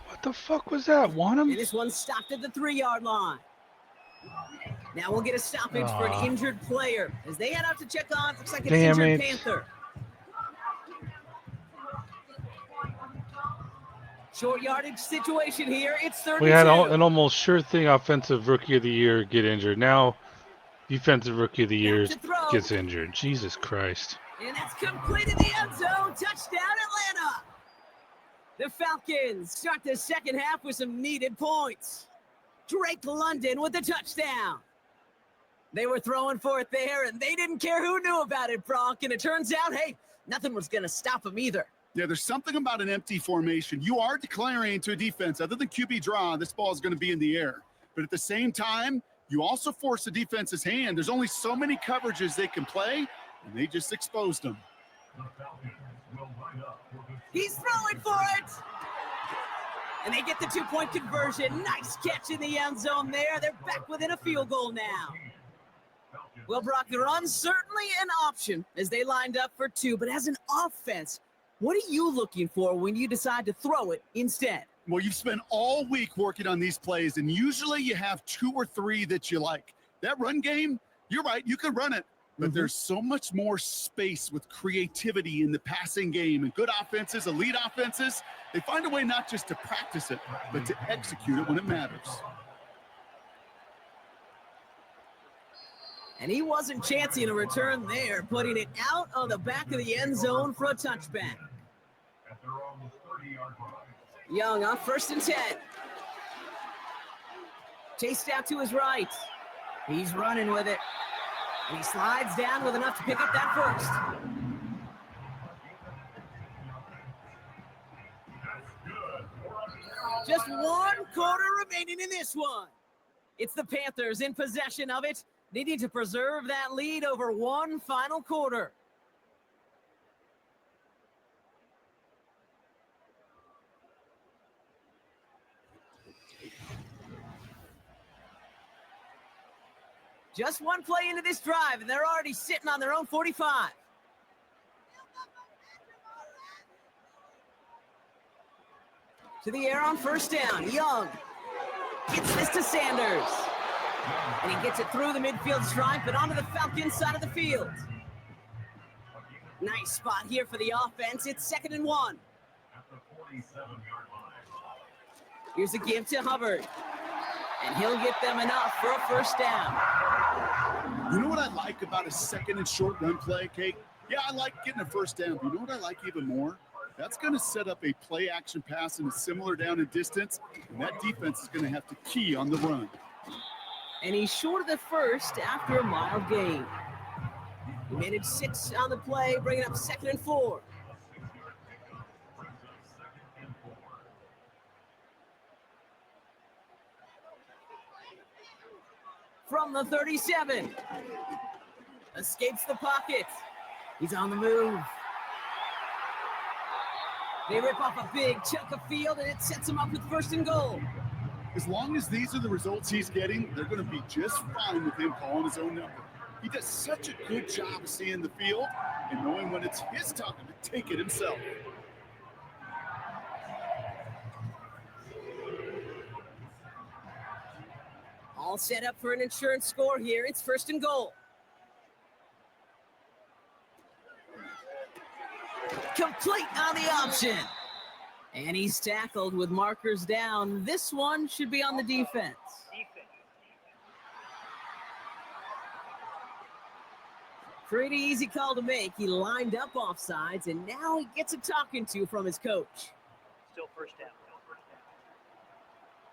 What the fuck was that? Want him? And this one stopped at the 3-yard line. Now we'll get a stoppage for an injured player as they head out to check on. Looks like an injured Panther. Short yardage situation here. It's 32. We had an almost sure thing offensive rookie of the year get injured. Now defensive rookie of the year gets injured. Jesus Christ. And that's completed the end zone. Touchdown, Atlanta. The Falcons start the second half with some needed points. Drake London with the touchdown. They were throwing for it there, and they didn't care who knew about it, Bronk. And it turns out, hey, nothing was going to stop them either. Yeah, there's something about an empty formation. You are declaring to a defense, other than QB draw, this ball is going to be in the air. But at the same time, you also force the defense's hand. There's only so many coverages they can play, and they just exposed them. He's throwing for it. And they get the 2-point conversion. Nice catch in the end zone there. They're back within a field goal now. Well, Brock, the run's certainly an option as they lined up for 2. But as an offense, what are you looking for when you decide to throw it instead? Well, you've spent all week working on these plays, and usually you have 2 or 3 that you like. That run game, you're right, you could run it. but there's so much more space with creativity in the passing game. And good offenses, elite offenses, they find a way not just to practice it, but to execute it when it matters. And he wasn't chancing a return there, putting it out on the back of the end zone for a touchback. At their own 30-yard line. Young on 1st and 10. Chased out to his right. He's running with it. And he slides down with enough to pick up that first. Just 1 quarter remaining in this one. It's the Panthers in possession of it, needing to preserve that lead over 1 final quarter. Just 1 play into this drive, and they're already sitting on their own 45. To the air on 1st down. Young gets this to Sanders. And he gets it through the midfield stripe and onto the Falcons side of the field. Nice spot here for the offense. It's 2nd and 1. At the 47-yard line. Here's a give to Hubbard. And he'll get them enough for a 1st down. You know what I like about a 2nd and short run play, Kate? Yeah, I like getting a 1st down. But you know what I like even more? That's going to set up a play action pass in a similar down and distance. And that defense is going to have to key on the run. And he's short of the 1st after a mild gain. He managed 6 on the play, bringing up 2nd and 4. From the 37. Escapes the pocket. He's on the move. They rip off a big chunk of field, and it sets him up with 1st and goal. As long as these are the results he's getting, they're going to be just fine with him calling his own number. He does such a good job of seeing the field and knowing when it's his time to take it himself. All set up for an insurance score here. It's 1st and goal. Complete on the option. And he's tackled with markers down. This one should be on the defense. Pretty easy call to make. He lined up offsides, and now he gets a talking to from his coach. Still 1st down.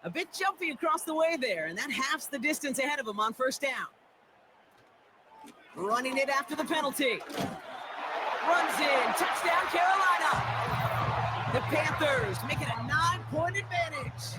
A bit jumpy across the way there, and that halves the distance ahead of him on 1st down. Running it after the penalty. Runs in. Touchdown, Carolina. The Panthers make it a 9-point advantage.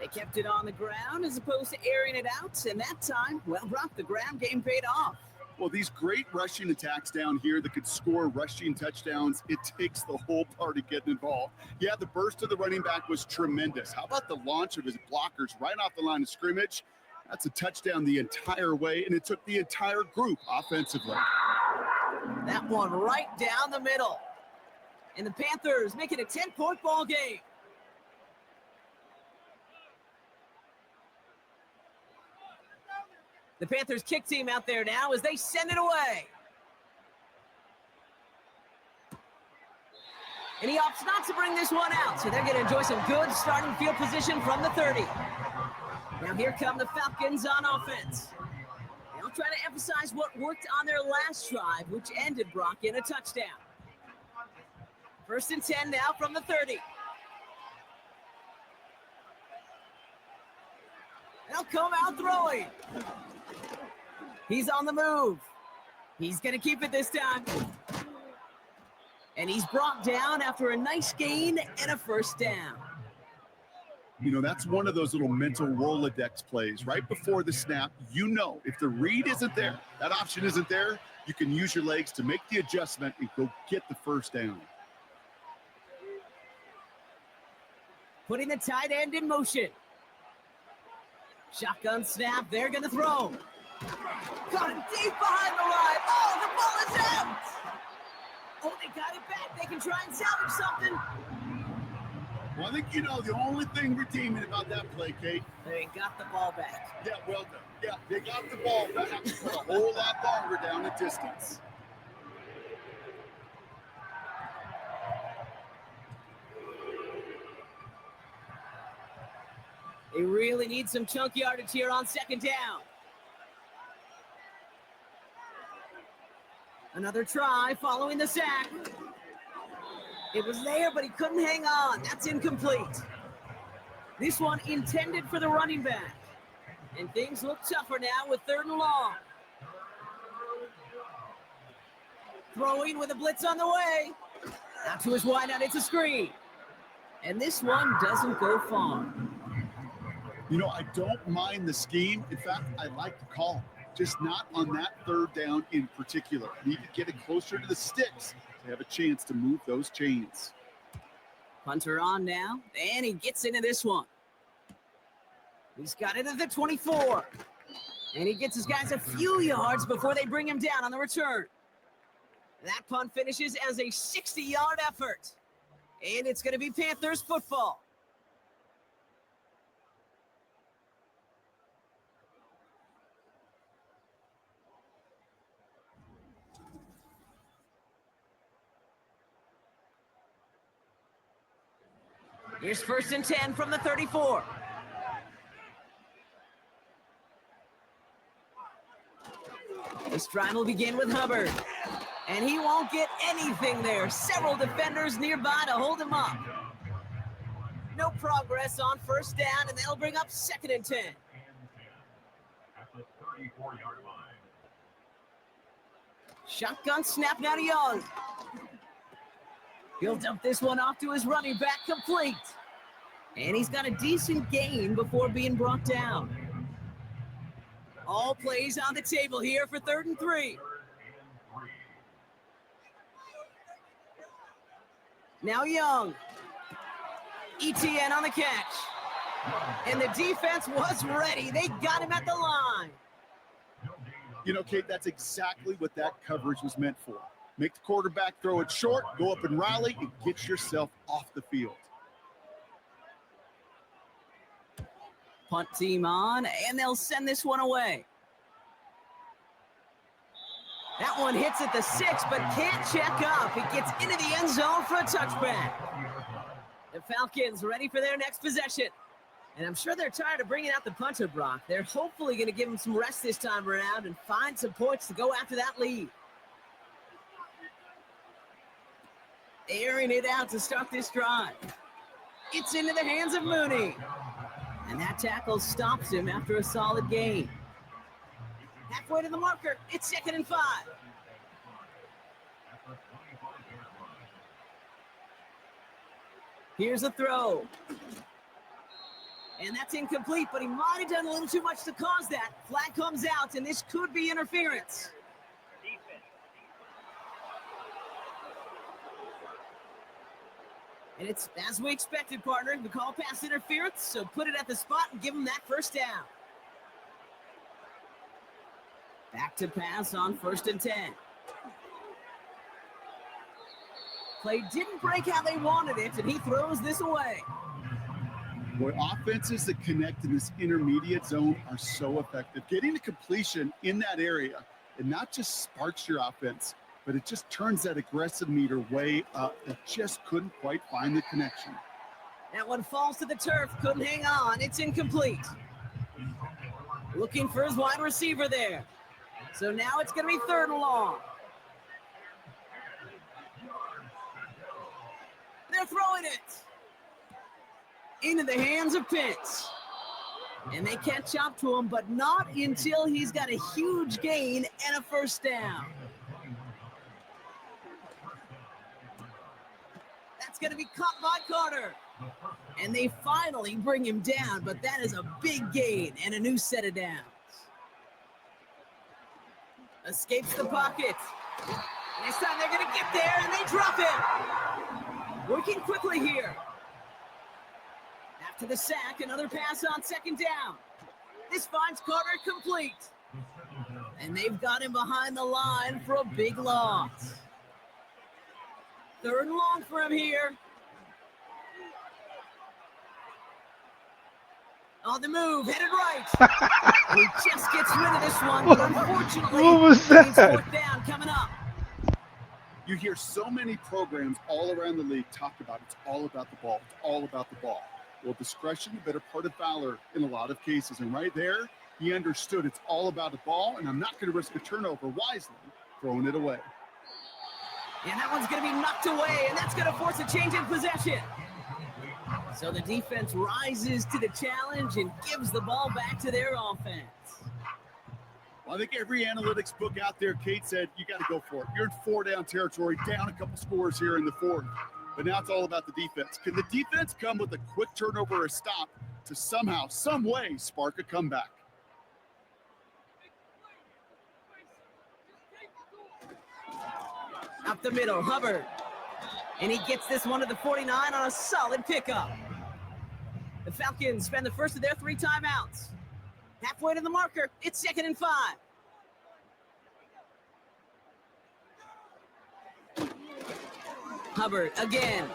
They kept it on the ground as opposed to airing it out, and that time, well, Brock, the ground game paid off. Well, these great rushing attacks down here that could score rushing touchdowns, it takes the whole party getting involved. Yeah, the burst of the running back was tremendous. How about the launch of his blockers right off the line of scrimmage? That's a touchdown the entire way, and it took the entire group offensively. That one right down the middle. And the Panthers make it a 10-point ball game. The Panthers kick team out there now as they send it away. And he opts not to bring this one out, so they're going to enjoy some good starting field position from the 30. Now here come the Falcons on offense. They'll try to emphasize what worked on their last drive, which ended Brock in a touchdown. 1st and 10 now from the 30. They'll come out throwing. He's on the move. He's going to keep it this time. And he's brought down after a nice gain and a 1st down. You know, that's one of those little mental Rolodex plays. Right before the snap, you know, if the read isn't there, that option isn't there, you can use your legs to make the adjustment and go get the 1st down. Putting the tight end in motion. Shotgun snap, they're going to throw. Got it deep behind the line. Oh, the ball is out. Oh, they got it back. They can try and salvage something. Well, I think you know the only thing redeeming about that play, Kate. They got the ball back. Yeah, well done. Yeah, they got the ball back, but a whole lot longer down the distance. They really need some chunk yardage here on second down. Another try following the sack. It was there, but he couldn't hang on. That's incomplete. This one intended for the running back. And things look tougher now with 3rd and long. Throwing with a blitz on the way. Out to his wideout, it's a screen. And this one doesn't go far. You know, I don't mind the scheme. In fact, I like the call. Just not on that 3rd down in particular. Need to get it closer to the sticks to have a chance to move those chains. Punter on now, and he gets into this one. He's got it at the 24. And he gets his guys a few yards before they bring him down on the return. That punt finishes as a 60-yard effort. And it's going to be Panthers football. Here's 1st and 10 from the 34. This drive will begin with Hubbard. And he won't get anything there. Several defenders nearby to hold him up. No progress on 1st down, and they'll bring up 2nd and 10. At the 34-yard line. Shotgun snap now to Young. He'll dump this one off to his running back, complete. And he's got a decent gain before being brought down. All plays on the table here for 3rd and 3. Now Young. ETN on the catch. And the defense was ready. They got him at the line. You know, Kate, that's exactly what that coverage was meant for. Make the quarterback throw it short, go up and rally, and get yourself off the field. Punt team on, and they'll send this one away. That one hits at the 6, but can't check up. It gets into the end zone for a touchback. The Falcons ready for their next possession. And I'm sure they're tired of bringing out the punter, Brock. They're hopefully going to give him some rest this time around and find some points to go after that lead. Airing it out to start this drive. It's into the hands of Mooney. And that tackle stops him after a solid gain. Halfway to the marker, it's 2nd and 5. Here's a throw. And that's incomplete, but he might have done a little too much to cause that. Flag comes out, and this could be interference. And it's as we expected, partner. The call pass interference, so put it at the spot and give him that 1st down. Back to pass on 1st and 10. Play didn't break how they wanted it, and he throws this away. Boy, offenses that connect in this intermediate zone are so effective. Getting the completion in that area, it not just sparks your offense, but it just turns that aggressive meter way up. It just couldn't quite find the connection. That one falls to the turf, couldn't hang on. It's incomplete. Looking for his wide receiver there. So now it's going to be 3rd and long. They're throwing it into the hands of Pitts. And they catch up to him, but not until he's got a huge gain and a 1st down. That's going to be caught by Carter. And they finally bring him down, but that is a big gain and a new set of downs. Escapes the pocket. This time they're going to get there, and they drop it. Working quickly here. After the sack, another pass on 2nd down. This finds Carter complete. And they've got him behind the line for a big loss. 3rd and long for him here. On the move, headed right. And he just gets rid of this one, but unfortunately, What was it means that? 4th down coming up. You hear so many programs all around the league talk about it's all about the ball. It's all about the ball. Well, discretion, the better part of valor in a lot of cases. And right there, he understood it's all about the ball, and I'm not going to risk a turnover wisely, throwing it away. And that one's going to be knocked away, and that's going to force a change in possession. So the defense rises to the challenge and gives the ball back to their offense. Well, I think every analytics book out there, Kate, said you got to go for it. You're in 4-down territory, down a couple scores here in the 4th. But now it's all about the defense. Can the defense come with a quick turnover or a stop to somehow, some way, spark a comeback? Up the middle, Hubbard. And he gets this one to the 49 on a solid pickup. The Falcons spend the first of their 3 timeouts. Halfway to the marker, it's 2nd and 5. Hubbard again.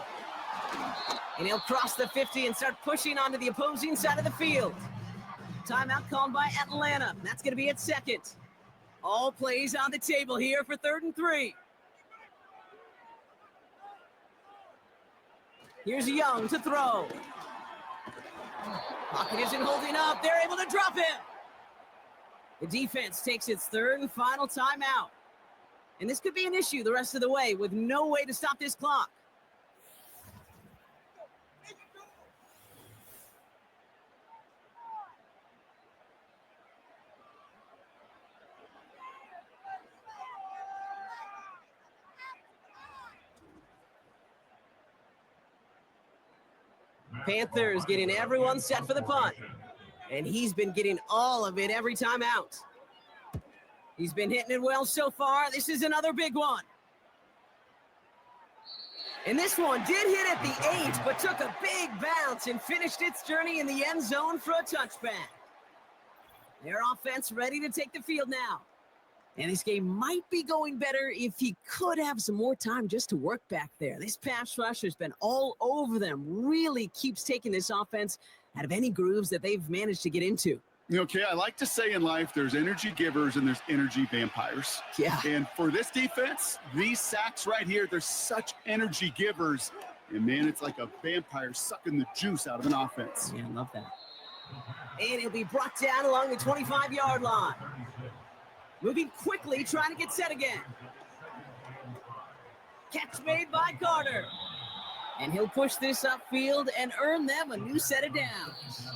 And he'll cross the 50 and start pushing onto the opposing side of the field. Timeout called by Atlanta. That's going to be at 2nd. All plays on the table here for 3rd and 3. Here's Young to throw. Pocket isn't holding up. They're able to drop him. The defense takes its 3rd and final timeout. And this could be an issue the rest of the way with no way to stop this clock. Panthers getting everyone set for the punt. And he's been getting all of it every time out. He's been hitting it well so far. This is another big one. And this one did hit at the 8, but took a big bounce and finished its journey in the end zone for a touchback. Their offense ready to take the field now. And this game might be going better if he could have some more time just to work back there. This pass rush has been all over them. Really keeps taking this offense out of any grooves that they've managed to get into. Okay, I like to say in life, there's energy givers and there's energy vampires. Yeah. And for this defense, these sacks right here, they're such energy givers. And man, it's like a vampire sucking the juice out of an offense. Yeah, I love that. And he'll be brought down along the 25-yard line. Moving quickly, trying to get set again. Catch made by Carter. And he'll push this upfield and earn them a new set of downs.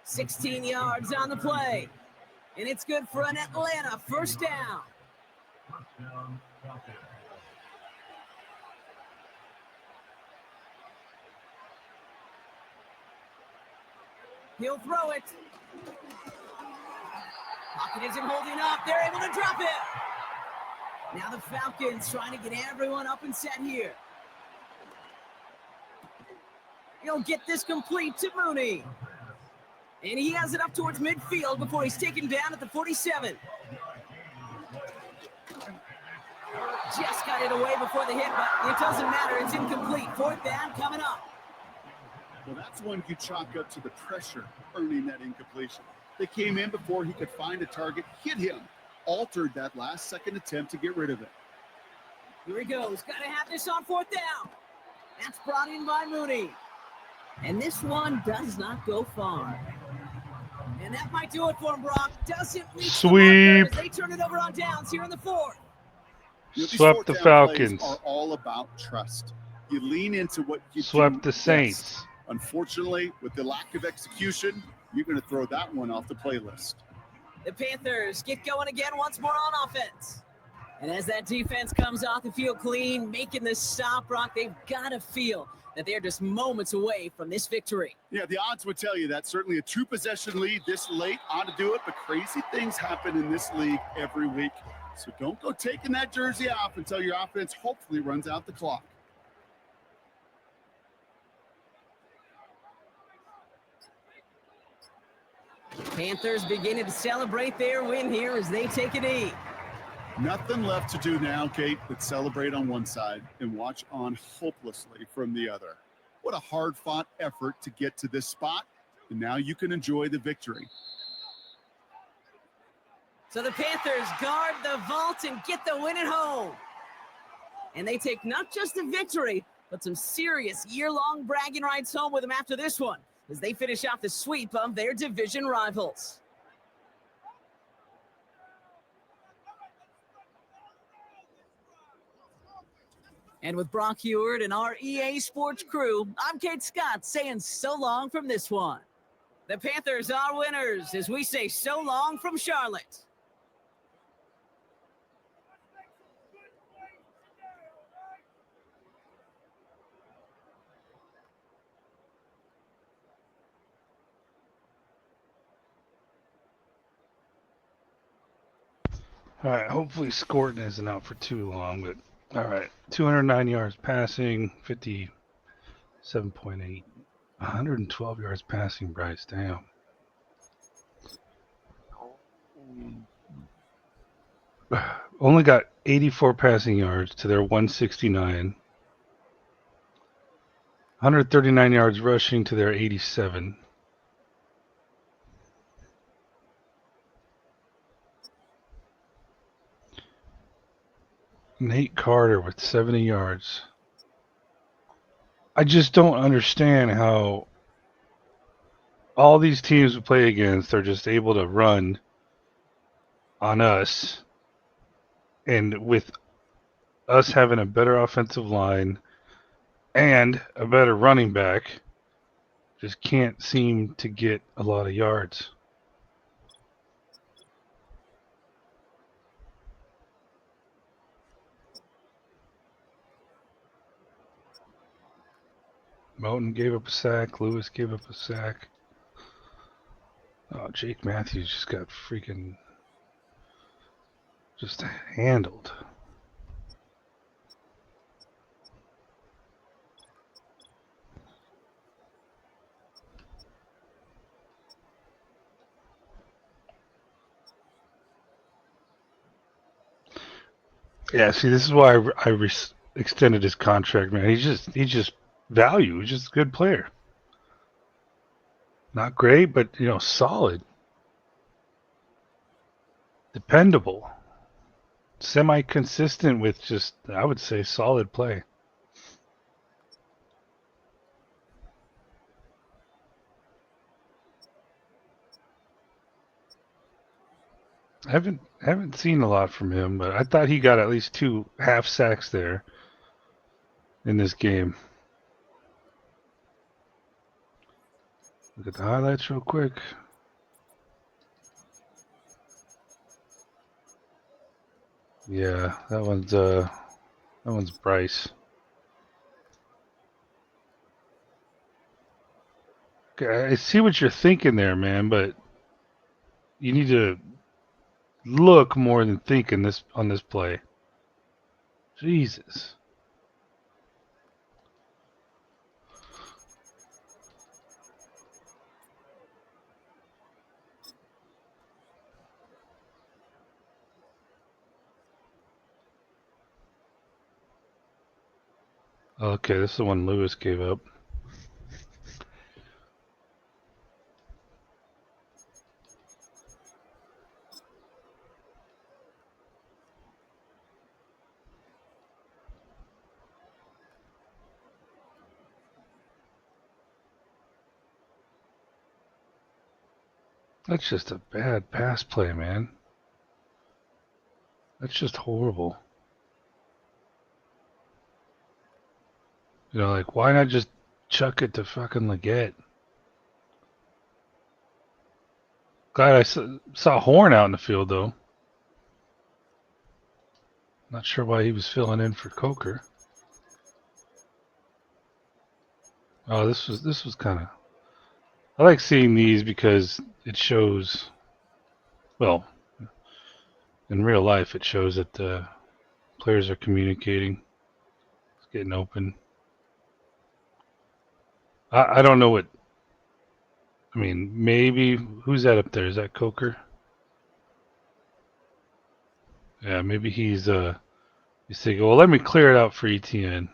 16 yards on the play. And it's good for an Atlanta 1st down. He'll throw it. Pocket isn't holding up. They're able to drop it. Now the Falcons trying to get everyone up and set here. He'll get this complete to Mooney. And he has it up towards midfield before he's taken down at the 47. Just got it away before the hit, but it doesn't matter. It's incomplete. 4th down coming up. Well, that's one you chalk up to the pressure earning that incompletion. They came in before he could find a target, hit him, altered that last-second attempt to get rid of it. Here he goes. Got to have this on 4th down. That's brought in by Mooney. And this one does not go far. And that might do it for him, Brock. Doesn't reach Sweep. the marker as they turn it over on downs here in the 4th. Swept the Falcons. Are all about trust. You lean into what you Swept do the Saints. best. Unfortunately, with the lack of execution, you're going to throw that one off the playlist. The Panthers get going again once more on offense. And as that defense comes off the field clean, making this stop, Brock, they've got to feel that they're just moments away from this victory. Yeah, the odds would tell you that. Certainly a 2-possession lead this late ought to do it, but crazy things happen in this league every week. So don't go taking that jersey off until your offense hopefully runs out the clock. Panthers beginning to celebrate their win here as they take a knee. Nothing left to do now, Kate, but celebrate on one side and watch on hopelessly from the other. What a hard-fought effort to get to this spot. And now you can enjoy the victory. So the Panthers guard the vault and get the win at home. And they take not just a victory, but some serious year-long bragging rights home with them after this one, as they finish off the sweep of their division rivals. And with Brock Heward and our EA Sports crew, I'm Kate Scott saying so long from this one. The Panthers are winners as we say so long from Charlotte. All right, hopefully Scorton isn't out for too long, but all right. 209 yards passing, 57.8. 112 yards passing, Bryce. Damn. Only got 84 passing yards to their 169. 139 yards rushing to their 87. Nate Carter with 70 yards. I just don't understand how all these teams we play against are just able to run on us, and with us having a better offensive line and a better running back, just can't seem to get a lot of yards. Moten gave up a sack. Lewis gave up a sack. Oh, Jake Matthews just got freaking just handled. Yeah, see, this is why I extended his contract, man. He's just value. He's just a good player. Not great, but solid, dependable, semi-consistent with just, I would say, solid play. I haven't seen a lot from him, but I thought he got at least 2 half sacks there in this game. Look at the highlights real quick. Yeah, that one's Bryce. Okay, I see what you're thinking there, man, but you need to look more than think on this play. Jesus. Okay, this is the one Lewis gave up. That's just a bad pass play, man. That's just horrible. Like, why not just chuck it to fucking Leggett? Glad I saw Horn out in the field, though. Not sure why he was filling in for Coker. Oh, this was kind of... I like seeing these because it shows... Well, in real life, it shows that the players are communicating. It's getting open. I don't know what... I mean, maybe... Who's that up there? Is that Coker? Yeah, maybe he's thinking, well, let me clear it out for ETN.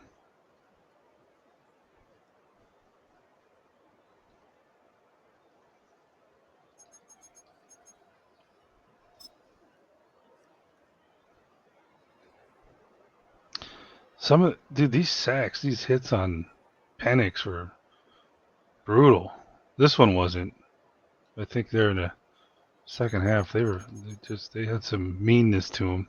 Dude, these sacks, these hits on Penix were brutal. This one wasn't. I think they're in the second half. They had some meanness to them.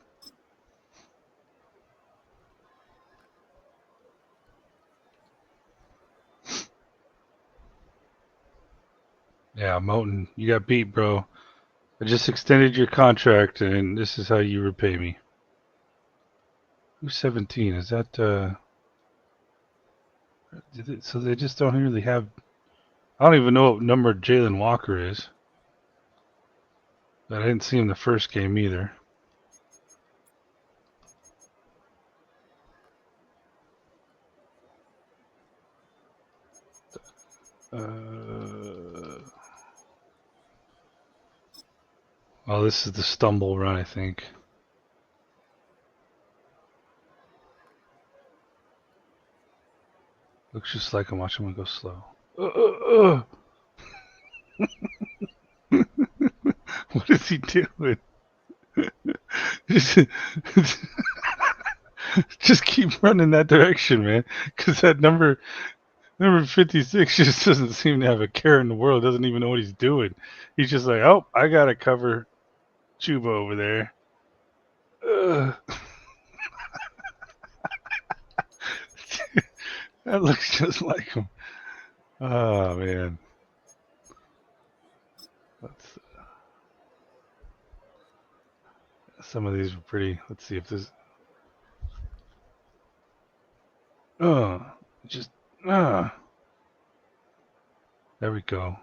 Yeah, Moten, you got beat, bro. I just extended your contract, and this is how you repay me. Who's 17? Is that so they just don't really have. I don't even know what number Jalen Walker is. But I didn't see him the first game either. Oh, this is the stumble run, I think. Looks just like him. Watch him go slow. What is he doing? Just keep running that direction, man. Because that number 56 just doesn't seem to have a care in the world. Doesn't even know what he's doing. He's just like, oh, I gotta cover Chuba over there. That looks just like him. Oh man. Some of these were pretty. Let's see if this. Just there we go.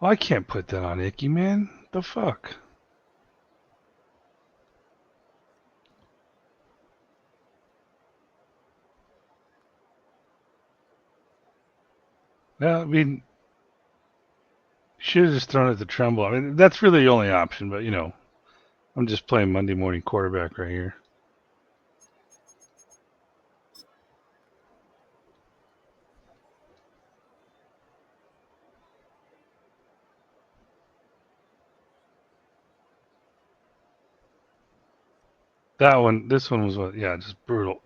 Oh, I can't put that on Icky, man. The fuck? Well, I mean, should have just thrown it to Tremble. I mean, that's really the only option, but, I'm just playing Monday morning quarterback right here. This one was what? Yeah, just brutal.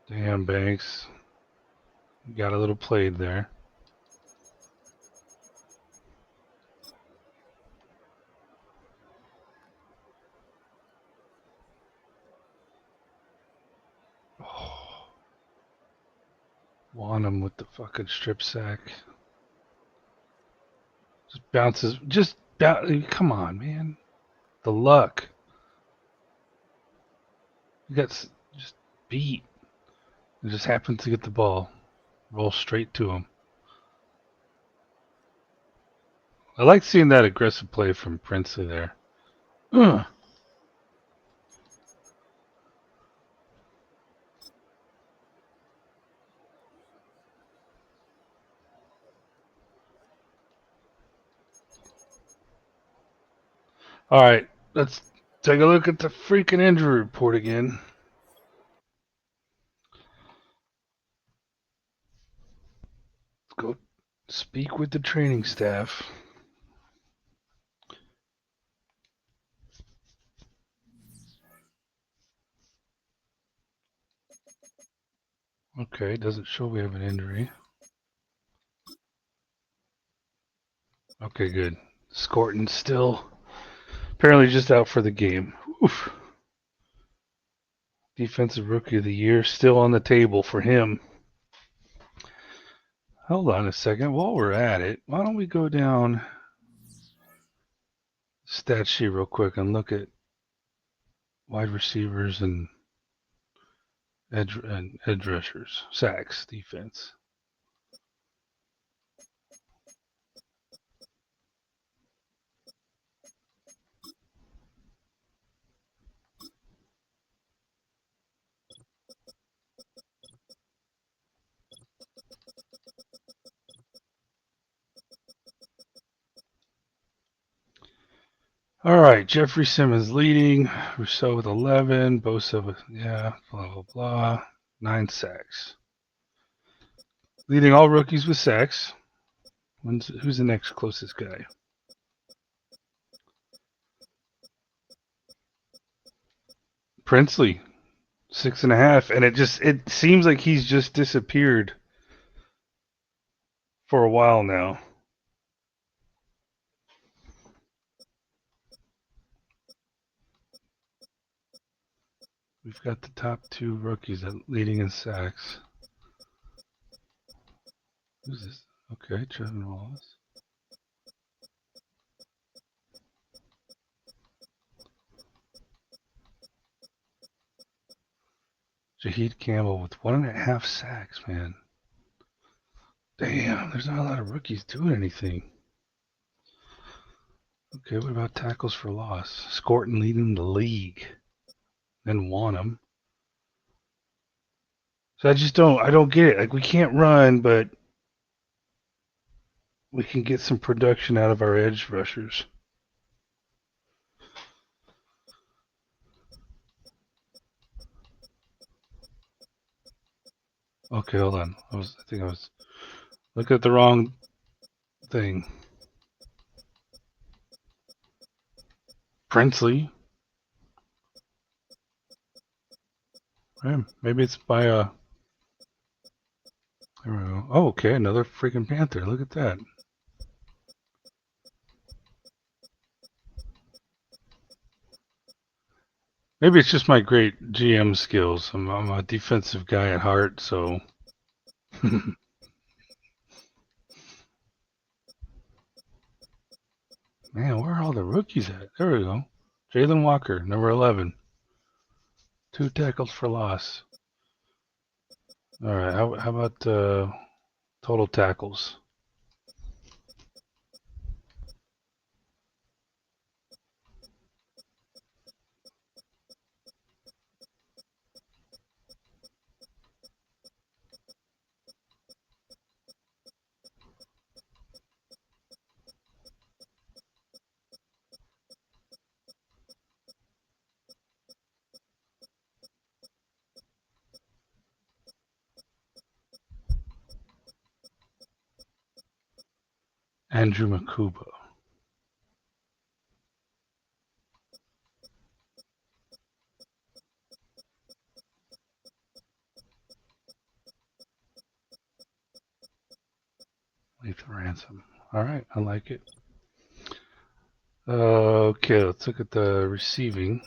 Damn, Banks. Got a little played there. Oh. Want him with the fucking strip sack. Just bounces. Come on, man. The luck. You got just beat. It just happened to get the ball. Roll straight to him. I like seeing that aggressive play from Princely there. All right, let's take a look at the freaking injury report again. Let's go speak with the training staff. Okay, doesn't show we have an injury. Okay, good. Scorton's still apparently just out for the game. Oof. Defensive Rookie of the Year still on the table for him. Hold on a second. While we're at it, why don't we go down stat sheet real quick and look at wide receivers and edge rushers, sacks, defense. All right, Jeffrey Simmons leading. Rousseau with 11. Bosa with, blah, blah, blah. 9 sacks. Leading all rookies with sacks. Who's the next closest guy? Princely, 6.5. And it seems like he's just disappeared for a while now. We've got the top 2 rookies leading in sacks. Who's this? Okay, Trevin Wallace. Jaheed Campbell with 1.5 sacks, man. Damn, there's not a lot of rookies doing anything. Okay, what about tackles for loss? Scorton leading the league. Then Wanham. So I don't get it. Like, we can't run, but we can get some production out of our edge rushers. Okay, hold on. I think I was looking at the wrong thing. Princely. Maybe it's by there we go. Oh, okay, another freaking Panther. Look at that. Maybe it's just my great GM skills. I'm a defensive guy at heart, so. Man, where are all the rookies at? There we go. Jalen Walker, number 11. 2 tackles for loss. All right, how about total tackles? Andrew Makuba. Lethal Ransom. All right, I like it. Okay, let's look at the receiving.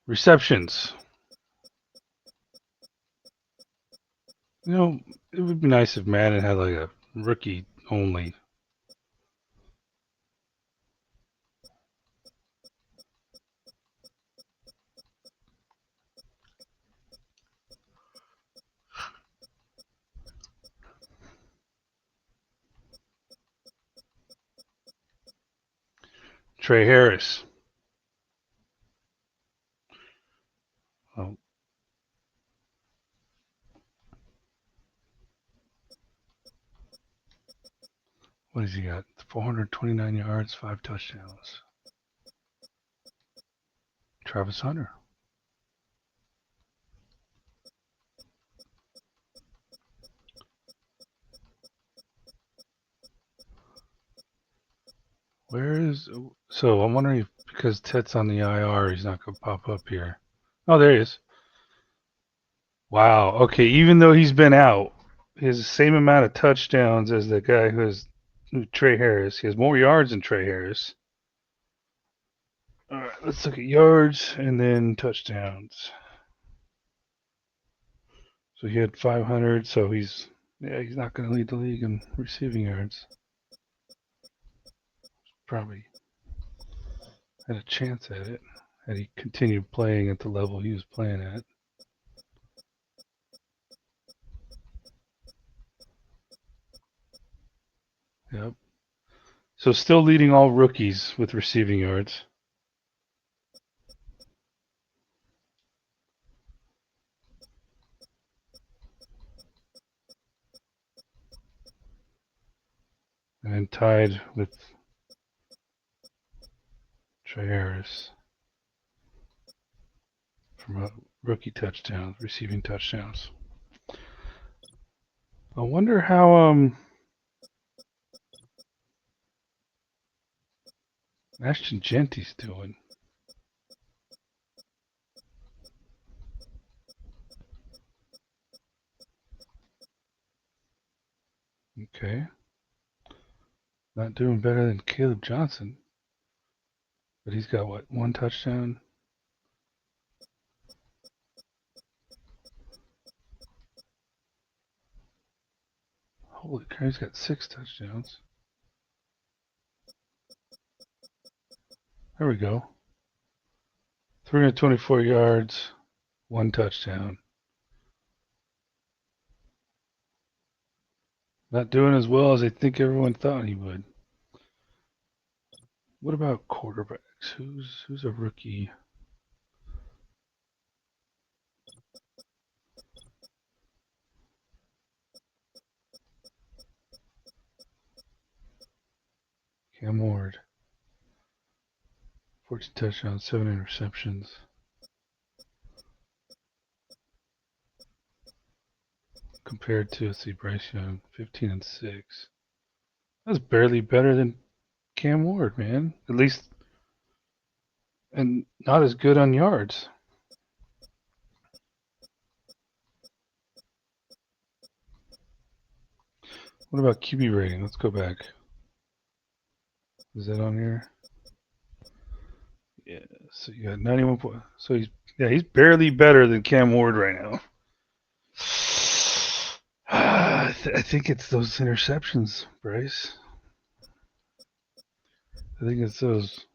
Receptions. You know, it would be nice if Madden had like a rookie only. Trey Harris. Oh. What has he got? 429 yards, 5 touchdowns. Travis Hunter. So I'm wondering if because Tet's on the IR, he's not going to pop up here. Oh, there he is. Wow. Okay, even though he's been out, he has the same amount of touchdowns as the guy Trey Harris. He has more yards than Trey Harris. All right, let's look at yards and then touchdowns. So he had 500, so he's not going to lead the league in receiving yards. Probably. had a chance at it had he continued playing at the level he was playing at. Yep. So still leading all rookies with receiving yards. And tied with Trey Harris from rookie touchdowns, receiving touchdowns. I wonder how Ashton Genty's doing. Okay. Not doing better than Caleb Johnson. But he's got what, 1 touchdown? Holy cow, he's got 6 touchdowns. There we go. 324 yards, 1 touchdown. Not doing as well as I think everyone thought he would. What about quarterbacks? Who's a rookie? Cam Ward. 14 touchdowns, 7 interceptions. Compared to, let's see, Bryce Young, 15 and 6. That's barely better than Cam Ward, man. At least, and not as good on yards. What about QB rating? Let's go back. Is that on here? Yeah. So you got 91 points. So he's barely better than Cam Ward right now. I think it's those interceptions, Bryce. I think it's those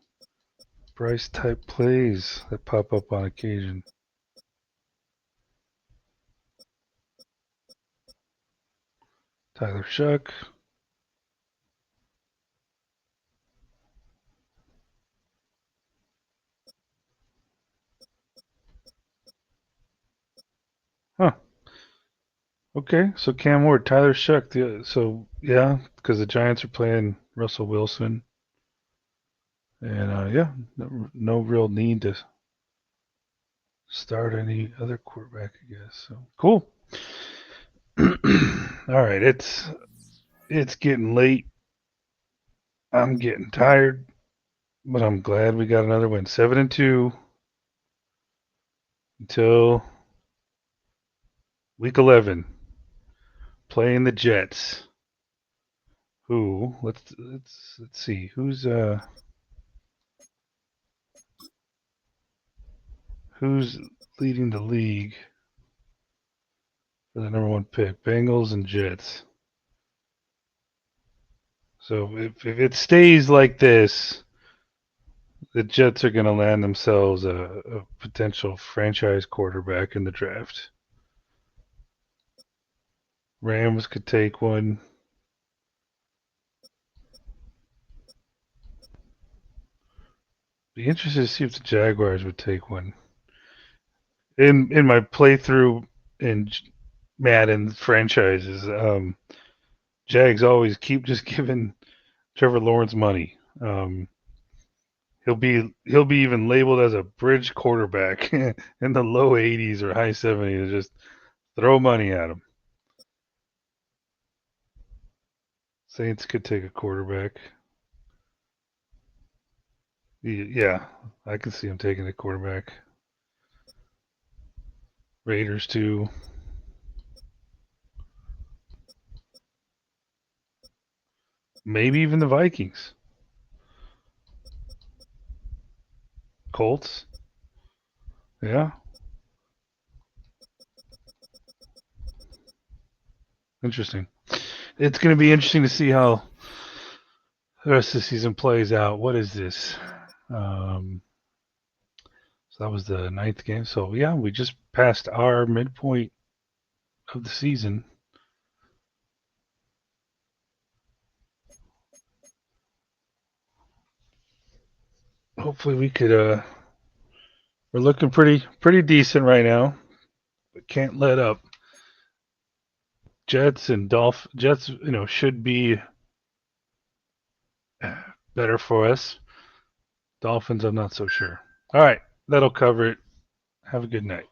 Bryce type plays that pop up on occasion. Tyler Shuck. Huh. Okay, so Cam Ward, Tyler Shuck. So, yeah, because the Giants are playing Russell Wilson. And, yeah, no real need to start any other quarterback, I guess. So, cool. All right, it's getting late. I'm getting tired, but I'm glad we got another win. 7-2 until week 11, playing the Jets. Who? Let's see. Who's leading the league for the number 1 pick? Bengals and Jets. So if it stays like this, the Jets are going to land themselves a potential franchise quarterback in the draft. Rams could take one. Be interested to see if the Jaguars would take one. In my playthrough in Madden franchises, Jags always keep just giving Trevor Lawrence money. He'll be even labeled as a bridge quarterback in the low 80s or high 70s. Just throw money at him. Saints could take a quarterback. Yeah, I can see him taking a quarterback. Raiders too. Maybe even the Vikings. Colts. Yeah. Interesting. It's going to be interesting to see how the rest of the season plays out. What is this? So that was the 9th game. So yeah, we just passed our midpoint of the season. Hopefully we could. We're looking pretty decent right now, but can't let up. Jets, should be better for us. Dolphins, I'm not so sure. All right, that'll cover it. Have a good night.